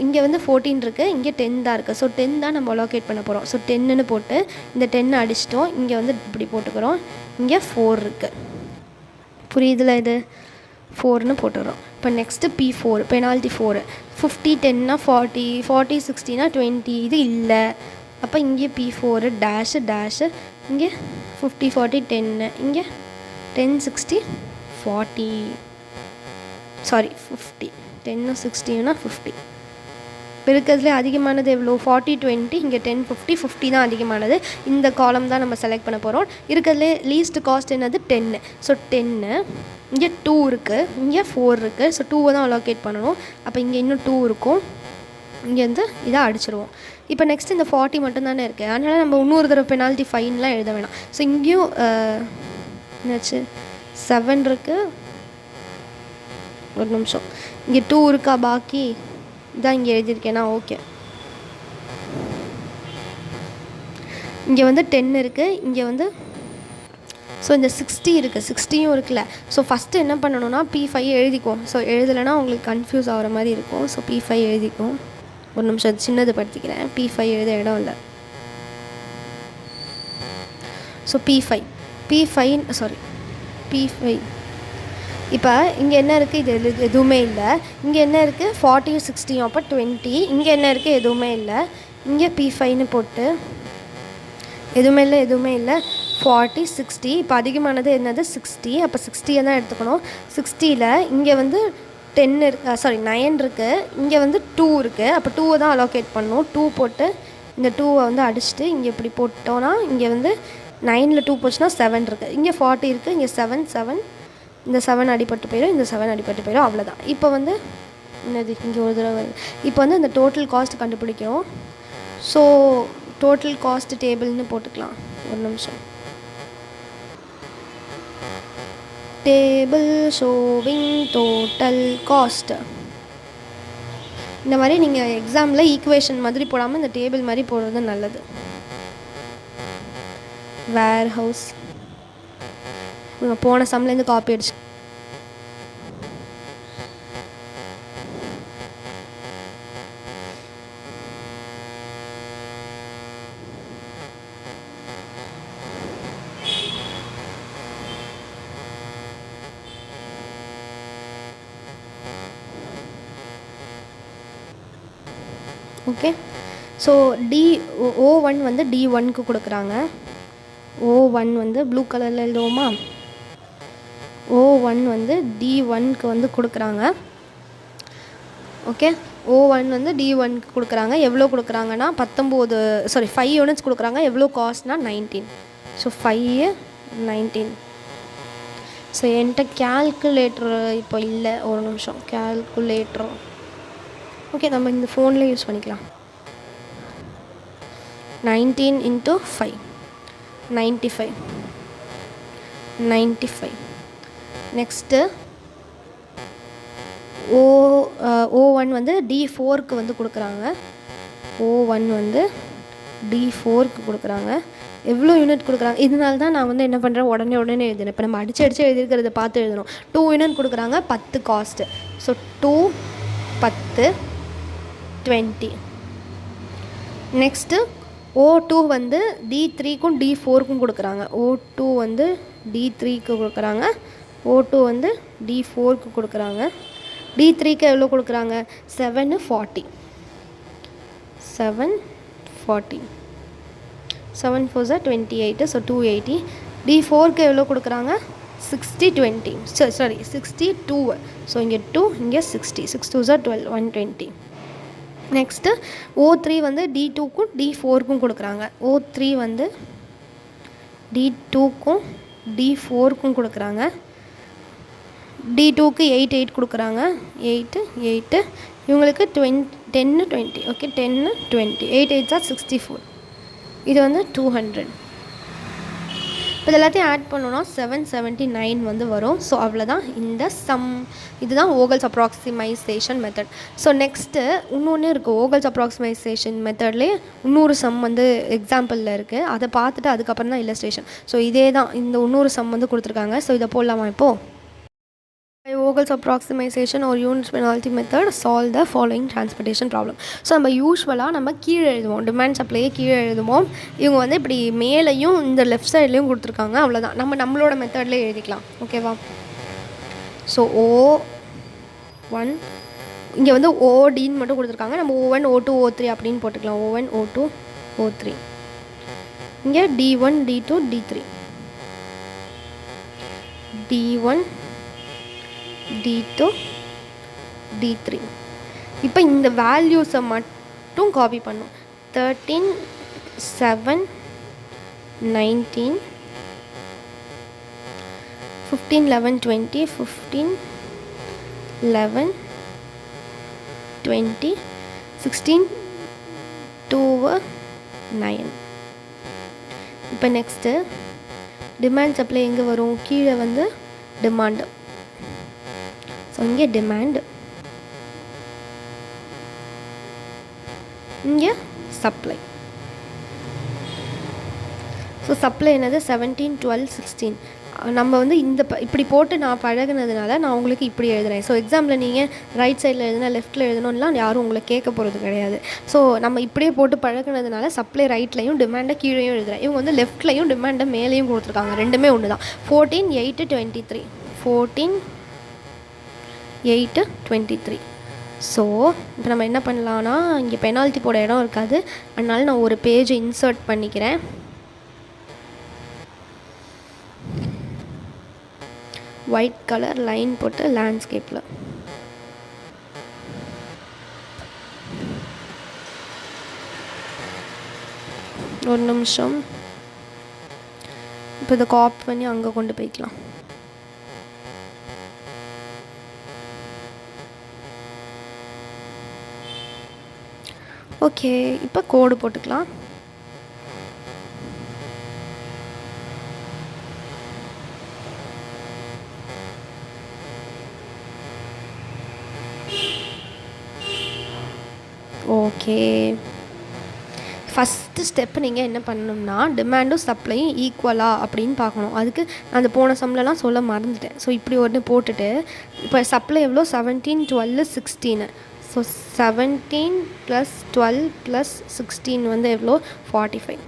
இங்கே வந்து 14 இருக்குது, இங்கே 10 தான் இருக்குது. ஸோ 10 தான் நம்ம அலோகேட் பண்ண போகிறோம். ஸோ 10ன்னு போட்டு இந்த 10 அடிச்சிட்டோம், இங்கே வந்து இப்படி போட்டுக்கிறோம், இங்கே 4 இருக்குது. புரியுதுல? இது 4ன்னு போட்டுக்கிறோம். இப்போ நெக்ஸ்ட்டு P4 பெனால்ட்டி 4. 50 10னா 40 40 60னா 20. இது இல்லை. அப்போ இங்கே P4 டேஷு இங்கே 50 40 10, இங்கே 10 60 40 சாரி 50 10 60னா 50. இப்போ இருக்கிறதுலே அதிகமானது எவ்வளோ? 40 20, இங்கே 10 50 50 தான் அதிகமானது. இந்த காலம் தான் நம்ம செலக்ட் பண்ண போகிறோம். இருக்கிறதுலே லீஸ்ட் காஸ்ட் என்னது? 10. ஸோ 10, இங்கே 2 இருக்குது, இங்கே 4 இருக்குது. ஸோ 2 தான் அலோகேட் பண்ணணும். அப்போ இங்கே இன்னும் 2 இருக்கும், இங்கேருந்து இதை அடிச்சிடுவோம். இப்போ நெக்ஸ்ட் இந்த 40 மட்டும் தானே இருக்குது, அதனால் நம்ம இன்னொரு தடவை பெனால்ட்டி ஃபைன்லாம் எழுத வேணாம். ஸோ இங்கேயும் என்னாச்சு 7 இருக்குது, ஒரு நிமிஷம், இங்கே 2 இருக்கா பாக்கி? இதான் இங்கே எழுதியிருக்கேனா? ஓகே. இங்கே வந்து 10 இருக்குது, இங்கே வந்து ஸோ இந்த 60 இருக்குது, 60யும் இருக்குல்ல. ஸோ ஃபஸ்ட்டு என்ன பண்ணணும்னா P5 எழுதிக்குவோம். ஸோ எழுதலைன்னா உங்களுக்கு கன்ஃபியூஸ் ஆகிற மாதிரி இருக்கும். So P5 எழுதிக்குவோம். ஒரு நிமிஷம் சின்னது படுத்திக்கிறேன், P5 எழுத இடம் இல்லை. ஸோ P5 இப்போ இங்கே என்ன இருக்குது? இது எதுவுமே இல்லை. இங்கே என்ன இருக்குது? 40 60, அப்போ 20. இங்கே என்ன இருக்குது? எதுவுமே இல்லை. இங்கே P5ன்னு போட்டு எதுவுமே இல்லை 40 60. இப்போ அதிகமானது என்னது? 60. அப்போ 60 தான் எடுத்துக்கணும். 60ல் இங்கே வந்து 10 இருக்குது, சாரி 9 இருக்குது, இங்கே வந்து 2 இருக்குது. அப்போ 2 தான் அலோகேட் பண்ணணும். 2 போட்டு இந்த 2வை வந்து அடிச்சுட்டு இங்கே இப்படி போட்டோன்னா இங்கே வந்து 9ல் 2 போச்சுன்னா 7 இருக்குது. இங்கே 40 இருக்குது, இங்கே 7 இந்த 7 அடிப்பட்டு போயிடும், இந்த 7 அடிப்பட்டு போயிடும், அவ்வளோதான். இப்போ வந்து என்னது இங்கே ஒரு தடவை வருது. இப்போ வந்து இந்த டோட்டல் காஸ்ட் கண்டுபிடிக்கிறோம். ஸோ டோட்டல் காஸ்ட் டேபிள்னு போட்டுக்கலாம். ஒரு நிமிஷம். Table showing total cost. இந்த மாதிரி நீங்கள் எக்ஸாமில் ஈக்குவேஷன் மாதிரி போடாமல் இந்த டேபிள் மாதிரி போடுறது நல்லது. வேர் ஹவுஸ் போன சம்லேருந்து காப்பி அடிச்சு ஓகே. ஸோ O1 வந்து D1க்கு கொடுக்குறாங்க. O1 வந்து ப்ளூ கலரில் எழுதுவோமா? O1 வந்து D1க்கு வந்து கொடுக்குறாங்க. ஓகே. O1 வந்து D1க்கு கொடுக்குறாங்க. எவ்வளோ கொடுக்குறாங்கன்னா 5 யூனிட்ஸ் கொடுக்குறாங்க. எவ்வளோ காஸ்ட்னா 19. ஸோ 5 19. ஸோ என்கிட்ட கேல்குலேட்டர் இப்போ இல்லை, ஒரு நிமிஷம். கேல்குலேட்டர் ஓகே, நம்ம இந்த ஃபோனில் யூஸ் பண்ணிக்கலாம். 19 × 5 95. நெக்ஸ்ட்டு O1 வந்து D4க்கு வந்து கொடுக்குறாங்க. O1 வந்து D4க்கு கொடுக்குறாங்க. எவ்வளோ யூனிட் கொடுக்குறாங்க? இதனால தான் நான் வந்து என்ன பண்ணுறேன், உடனே எழுதுனேன். இப்போ நம்ம அடித்து எழுதிருக்கிறத பார்த்து எழுதணும். 2 யூனிட் கொடுக்குறாங்க, 10 காஸ்ட்டு. ஸோ 2 10 20. நெக்ஸ்ட்டு O2 வந்து D3க்கும் D4க்கும் கொடுக்குறாங்க. O2 வந்து D3க்கு கொடுக்குறாங்க, O2 வந்து D4க்கு கொடுக்குறாங்க. D3க்கு எவ்வளோ கொடுக்குறாங்க? 7 40. 7 40. 7 4 28. ஸோ 280. D4க்கு எவ்வளோ கொடுக்குறாங்க? 60 20. சாரி 62. ஸோ இங்கே 2, இங்கே 60. 6 2 12 120. நெக்ஸ்ட்டு O3 வந்து D2க்கும் D4க்கும் கொடுக்குறாங்க. O3 வந்து D2க்கும் D4க்கும் கொடுக்குறாங்க. D2க்கு 8 கொடுக்குறாங்க. 8 இவங்களுக்கு 10 20. ஓகே, 10 20. 8 8 64. இது வந்து 200. இப்போ இது எல்லாத்தையும் ஆட் பண்ணோன்னா 779 வந்து வரும். ஸோ அவ்வளோதான் இந்த சம். இதுதான் Vogel's approximation method. So next இன்னொன்று இருக்குது. Vogel's approximation மெத்தட்லேயே இன்னொரு சம் வந்து எக்ஸாம்பிளில் இருக்குது. அதை பார்த்துட்டு அதுக்கப்புறம் தான் இல்லஸ்ட்ரேஷன். ஸோ இதே தான் இந்த இன்னொரு சம் வந்து கொடுத்துருக்காங்க. ஸோ இதை போடலாமா இப்போது? Vogel's approximation or unit penalty method solve the following transportation problem. So நம்ம யூஸ்வலாக நம்ம கீழே எழுதுவோம், டிமாண்ட் சப்ளையே கீழே எழுதுவோம். இவங்க வந்து இப்படி மேலேயும் இந்த லெஃப்ட் சைட்லேயும் கொடுத்துருக்காங்க. அவ்வளோதான், நம்மளோட மெத்தட்லேயே எழுதிக்கலாம். ஓகேவா? ஸோ O1 இங்கே வந்து ஓடின்னு மட்டும் கொடுத்துருக்காங்க. நம்ம O1 O2 O3 அப்படின்னு போட்டுக்கலாம். O1 O2 O3. இங்கே D1 D2 D3 D1 D2 D3. இப்போ இந்த வேல்யூஸை மட்டும் காப்பி பண்ணும். 13 7 19 15 11 20 15 11 20 16 2 9. இப்போ நெக்ஸ்ட்டு டிமாண்ட் சப்ளை எங்கே வரும்? கீழே வந்து டிமாண்டு. ஸோ இங்கே டிமாண்ட், இங்கே சப்ளை. ஸோ சப்ளை என்னது? 17 12 16. நம்ம வந்து இப்படி போட்டு நான் பழகினதுனால நான் உங்களுக்கு இப்படி எழுதுறேன். ஸோ எக்ஸாமில் நீங்கள் ரைட் சைடில் எழுதுனா லெஃப்ட்டில் எழுதணும்லாம் யாரும் உங்களை கேட்க போகிறது கிடையாது. ஸோ நம்ம இப்படியே போட்டு பழகினதுனால சப்ளை ரைட்லையும் டிமாண்டை கீழேயும் எழுதுறேன். இவங்க வந்து லெஃப்ட்லையும் டிமாண்டை மேலேயும் கொடுத்துருக்காங்க. ரெண்டுமே ஒன்று தான். 14 8 23 14 8 23. ஸோ இப்போ நம்ம என்ன பண்ணலான்னா, இங்கே பெனால்ட்டி போட இடம் இருக்காது. அதனால நான் ஒரு பேஜ் இன்சர்ட் பண்ணிக்கிறேன். ஒயிட் கலர் லைன் போட்டு லேண்ட்ஸ்கேப்பில் ஒரு நிமிஷம். இப்போ இதை காப்பி பண்ணி அங்கே கொண்டு போய்க்கலாம். ஓகே, இப்போ கோடு போட்டுக்கலாம். ஓகே, ஃபஸ்ட்டு ஸ்டெப்பு நீங்கள் என்ன பண்ணணும்னா, டிமாண்டும் சப்ளையும் ஈக்குவலா அப்படின்னு பார்க்கணும். அதுக்கு நான் அந்த போன சம்லலாம் சொல்ல மறந்துட்டேன். ஸோ இப்படி ஒன்று போட்டுட்டு, இப்போ சப்ளை எவ்வளோ? 17 12 16. ஸோ 17 + 12 + 16 வந்து எவ்வளோ? 45.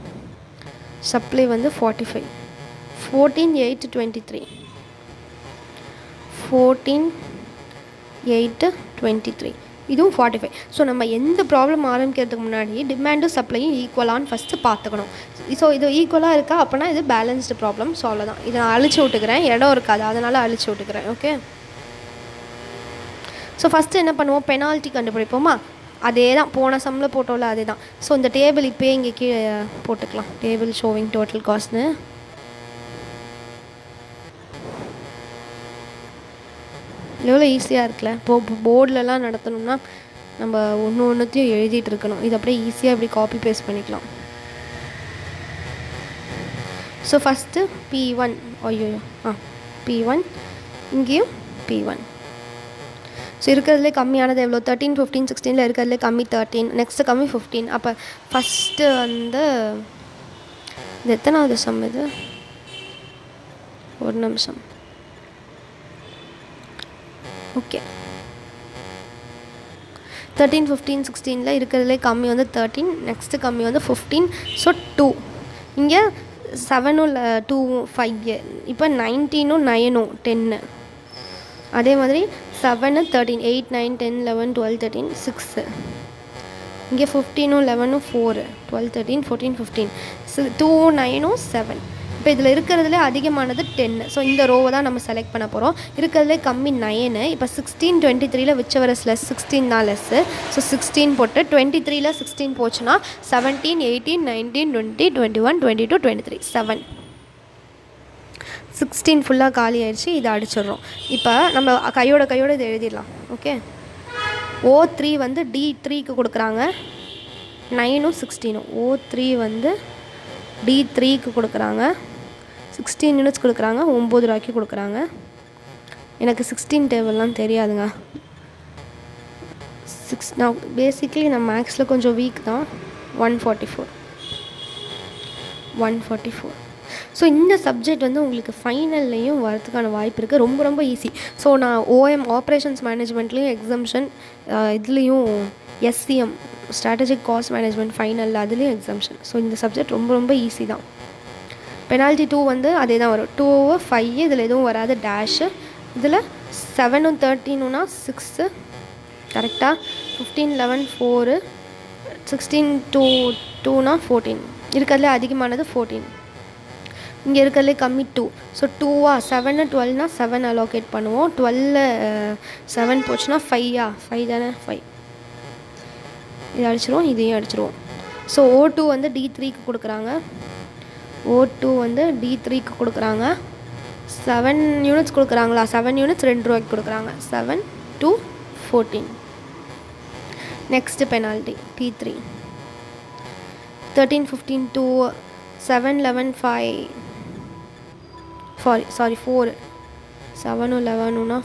சப்ளை வந்து 45. 14 8 23 14 8 23 இதுவும் 45. ஸோ நம்ம எந்த ப்ராப்ளம் ஆரம்பிக்கிறதுக்கு முன்னாடி டிமாண்டும் சப்ளையும் ஈக்குவலான்னு ஃபஸ்ட்டு பார்த்துக்கணும். ஸோ இது ஈக்குவலாக இருக்கா அப்படின்னா இது பேலன்ஸ்டு ப்ராப்ளம். ஸோ அவ்வளோதான். இதை நான் அழிச்சு விட்டுக்கிறேன், இடம் இருக்காது அதனால் அழிச்சு விட்டுக்கிறேன். ஓகே, ஸோ ஃபஸ்ட்டு என்ன பண்ணுவோம்? பெனால்ட்டி கண்டுபிடிப்போமா? அதே தான் போன சம்மில் போட்டோம்ல, அதே தான். ஸோ இந்த டேபிள் இப்போயே இங்கே கீழே போட்டுக்கலாம். டேபிள் ஷோவிங் டோட்டல் காஸ்ட்னு. எவ்வளோ ஈஸியாக இருக்குல்ல? போர்டிலலாம் நடத்தணும்னா நம்ம ஒன்றுத்தையும் எழுதிட்டு இருக்கணும். இது அப்படியே ஈஸியாக இப்படி காப்பி பேஸ்ட் பண்ணிக்கலாம். ஸோ ஃபஸ்ட்டு P1 P1 இங்கேயும் P1. ஸோ இருக்கிறதுலே கம்மியானது எவ்வளோ? 13 15 16 இருக்கிறதுலே கம்மி 13. நெக்ஸ்ட்டு கம்மி 15. அப்போ ஃபஸ்ட்டு வந்து இது எத்தனாவது சம்? இது ஒரு நிமிஷம். ஓகே, 13 15 16 இருக்கிறதுலே கம்மி வந்து 13. நெக்ஸ்ட்டு கம்மி வந்து 15. ஸோ 2. இங்கே 7 2 5. இப்போ 19 9 10. அதே மாதிரி 7 13 8 9 10 11 12 13 6. இங்கே 15 11 4 12 13 14 15 2 9 7. இப்போ இதில் இருக்கிறதுலே அதிகமானது 10. ஸோ இந்த ரோவை தான் நம்ம செலக்ட் பண்ண போகிறோம். இருக்கிறதுலே கம்மி 9. இப்போ 16 23 விச்சவர் இஸ் லெஸ், 16 தான் லெஸ்ஸு. ஸோ 16 போட்டு 23 16 போச்சுன்னா 17 18 19 20 21 22 23 7. 16 ஃபுல்லாக காலி ஆயிடுச்சு. இதை அடிச்சிடுறோம். இப்போ நம்ம கையோட இதை எழுதிடலாம். ஓகே, O3 வந்து D3க்கு கொடுக்குறாங்க. 9 16. O3 வந்து D3க்கு கொடுக்குறாங்க 16 யூனிட்ஸ் கொடுக்குறாங்க 9 ரூபாய்க்கு கொடுக்குறாங்க. எனக்கு 16 டேபிள்லாம் தெரியாதுங்க. நான் பேசிக்லி நான் மேக்ஸில் கொஞ்சம் வீக் தான். 144. ஸோ இந்த சப்ஜெக்ட் வந்து உங்களுக்கு ஃபைனல்லையும் வரதுக்கான வாய்ப்பு இருக்குது. ரொம்ப ரொம்ப ஈஸி. ஸோ நான் ஆப்ரேஷன்ஸ் மேனேஜ்மெண்ட்லேயும் எக்ஸம்ஷன், இதுலேயும் SCM ஸ்ட்ராட்டஜிக் காஸ்ட் மேனேஜ்மெண்ட் ஃபைனலில் அதுலேயும் எக்ஸம்ஷன். ஸோ இந்த சப்ஜெக்ட் ரொம்ப ரொம்ப ஈஸி தான். பெனால்ட்டி 2 வந்து அதே தான் வரும். 2 over 5 இதில் எதுவும் வராது. டேஷு இதில் 7 13 6 கரெக்டாக. 15 11 4 16 2 14 இருக்கிறதுலே அதிகமானது 14. இங்கே இருக்கிறதுலே கம்மி 2. ஸோ 2 7 12 7 அலோகேட் பண்ணுவோம். 12 7 போச்சுன்னா 5 தானே 5. இது அடிச்சிருவோம், இதையும் அடிச்சிருவோம். ஸோ O2 வந்து D3க்கு கொடுக்குறாங்க. O2 வந்து D3க்கு கொடுக்குறாங்க. 7 யூனிட்ஸ் கொடுக்குறாங்களா? 7 யூனிட்ஸ் 2 ரூபாய்க்கு கொடுக்குறாங்க. 7 to 14. Next penalty P3 13 15 2 7 11 5 4 7 11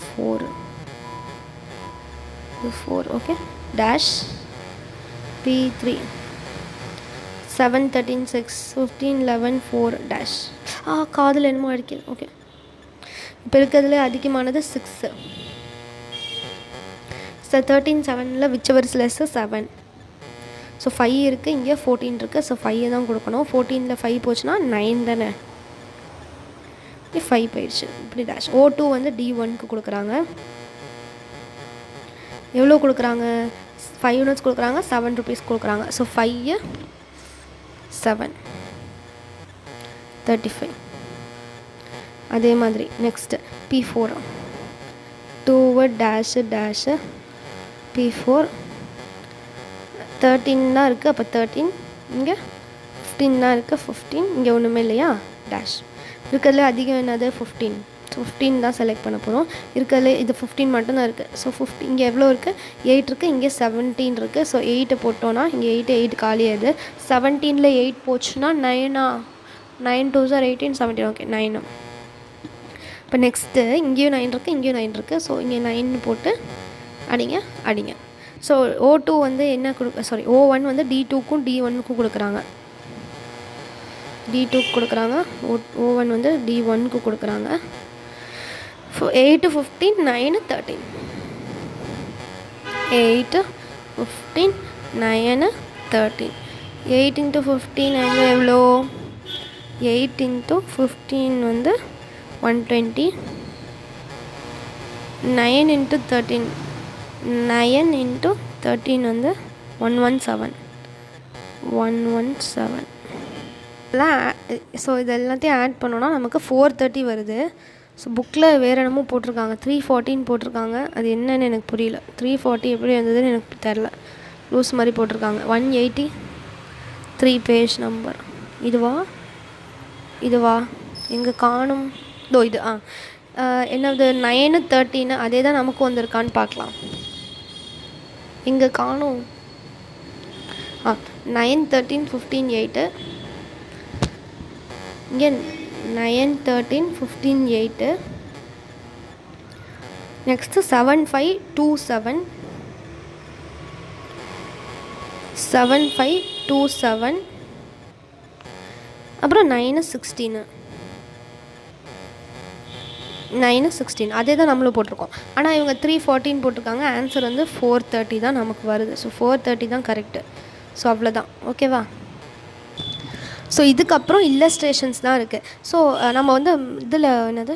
4 okay. Dash P3 7 13 6 15 11 4 dash. காதில் என்னமோ அடிக்குது. ஓகே. இப்போ இருக்கிறதுல அதிகமானது 6. So 13 7ல் whichever is less 7. So 5 இருக்குது, இங்கே 14 இருக்குது. ஸோ 5 தான் கொடுக்கணும். 14ல் 5 போச்சுன்னா 9 தானே. 5 போயிடுச்சு. இப்படி டேஷ். O2 வந்து D1க்கு கொடுக்குறாங்க. எவ்வளோ கொடுக்குறாங்க? 5 யூனிட்ஸ் கொடுக்குறாங்க. 7 rupees கொடுக்குறாங்க. ஸோ 5 7 35. அதே மாதிரி நெக்ஸ்ட்டு P4 2 டேஷு P4 13 தான் இருக்குது. அப்போ 13 இங்கே 15 தான் இருக்குது. 15 இங்கே ஒன்றுமே இல்லையா? டேஷ். இருக்கிறதுல அதிகம் என்னது? 15. ஸோ 15 தான் செலக்ட் பண்ண போகிறோம். இருக்கிறதுல இது 15 மட்டும்தான் இருக்குது. ஸோ 15 இங்கே எவ்வளோ இருக்குது? 8 இருக்குது. இங்கே 17 இருக்குது. ஸோ 8 போட்டோன்னா இங்கே 8 காலியாகுது. 17ல் 8 போச்சுன்னா 9 2s are 18 17. ஓகே 9. இப்போ நெக்ஸ்ட்டு இங்கேயும் 9 இருக்குது, இங்கேயும் 9 இருக்குது. ஸோ இங்கே 9 போட்டு அடிங்க. ஸோ O2 வந்து என்ன O1 வந்து D2க்கும் D1க்கும் கொடுக்குறாங்க. D2க்கு கொடுக்குறாங்க. O1 வந்து D1க்கு கொடுக்குறாங்க. 8 15 9 13. 8 15 9 13. 8 into 15 அங்கே எவ்வளோ? 8 into 15 வந்து 120. 9 into 13 9 into 13 வந்து 117. ஸோ இது எல்லாத்தையும் ஆட் பண்ணோன்னா நமக்கு 430 வருது. ஸோ புக்கில் வேறு என்னமோ போட்டிருக்காங்க. 314 போட்டிருக்காங்க. அது என்னன்னு எனக்கு புரியல. 340 எப்படி வந்ததுன்னு எனக்கு தெரில. லூஸ் மாதிரி போட்டிருக்காங்க. 183 பேஜ் நம்பர். இதுவா எங்கே காணும்? இது என்னது 9 13 அதே தான் நமக்கு வந்திருக்கான்னு பார்க்கலாம். இங்கே காணும். 9 13 15 8. இங்கே 9 13 15 8. நெக்ஸ்ட்டு 7 5 2 7. 7 5 2 7. அப்புறம் 9 16. 9 16 அதே தான் நம்மளும் போட்டிருக்கோம். ஆனால் இவங்க 314 போட்டிருக்காங்க. ஆன்சர் வந்து 430 தான் நமக்கு வருது. ஸோ 430 தான் கரெக்டு. ஸோ அவ்வளோதான். ஓகேவா? ஸோ இதுக்கப்புறம் இல்லஸ்ட்ரேஷன்ஸ் தான் இருக்குது. ஸோ நம்ம வந்து இதில் என்னது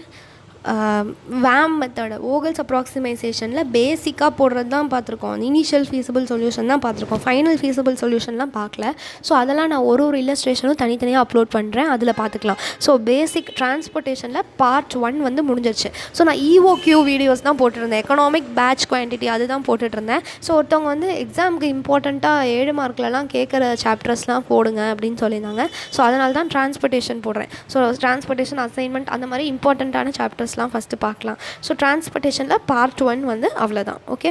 வேம் மெத்தடு வோகல்ஸ் அப்ராக்சிமைசேஷனில் பேசிக்காக போடுறது தான் பார்த்துருக்கோம். இனிஷியல் ஃபீஸபிள் சொல்யூஷன் தான் பார்த்துருக்கோம். ஃபைனல் ஃபீஸபிள் சொல்யூஷன்லாம் பார்க்கல. ஸோ அதெல்லாம் நான் ஒரு இல்லஸ்ட்ரேஷனும் தனித்தனியாக அப்லோட் பண்ணுறேன். அதில் பார்த்துக்கலாம். ஸோ பேசிக் டிரான்ஸ்போர்ட்டேஷனில் பார்ட் 1 வந்து முடிஞ்சிருச்சு. ஸோ நான் EOQ வீடியோஸ் தான் போட்டுருந்தேன். எக்கனாமிக் பேட்ச் குவான்டிட்டி அதுதான் போட்டுட்ருந்தேன். ஸோ ஒருத்தவங்க வந்து எக்ஸாமுக்கு இம்பார்ட்டண்ட்டாக 7 மார்க்லலாம் கேட்குற சாப்டர்ஸ்லாம் போடுங்க அப்படின்னு சொல்லியிருந்தாங்க. ஸோ அதனால தான் டிரான்ஸ்போர்ட்டேஷன் போடுறேன். ஸோ டிரான்ஸ்போர்ட்டேஷன் அசைன்மெண்ட் அந்த மாதிரி இம்பார்ட்டண்ட்டான சாப்டர்ஸ்லாம் ஃபஸ்ட்டு பார்க்கலாம். ஸோ டிரான்ஸ்போர்ட்டேஷனில் பார்ட் 1 வந்து அவ்வளோதான். ஓகே.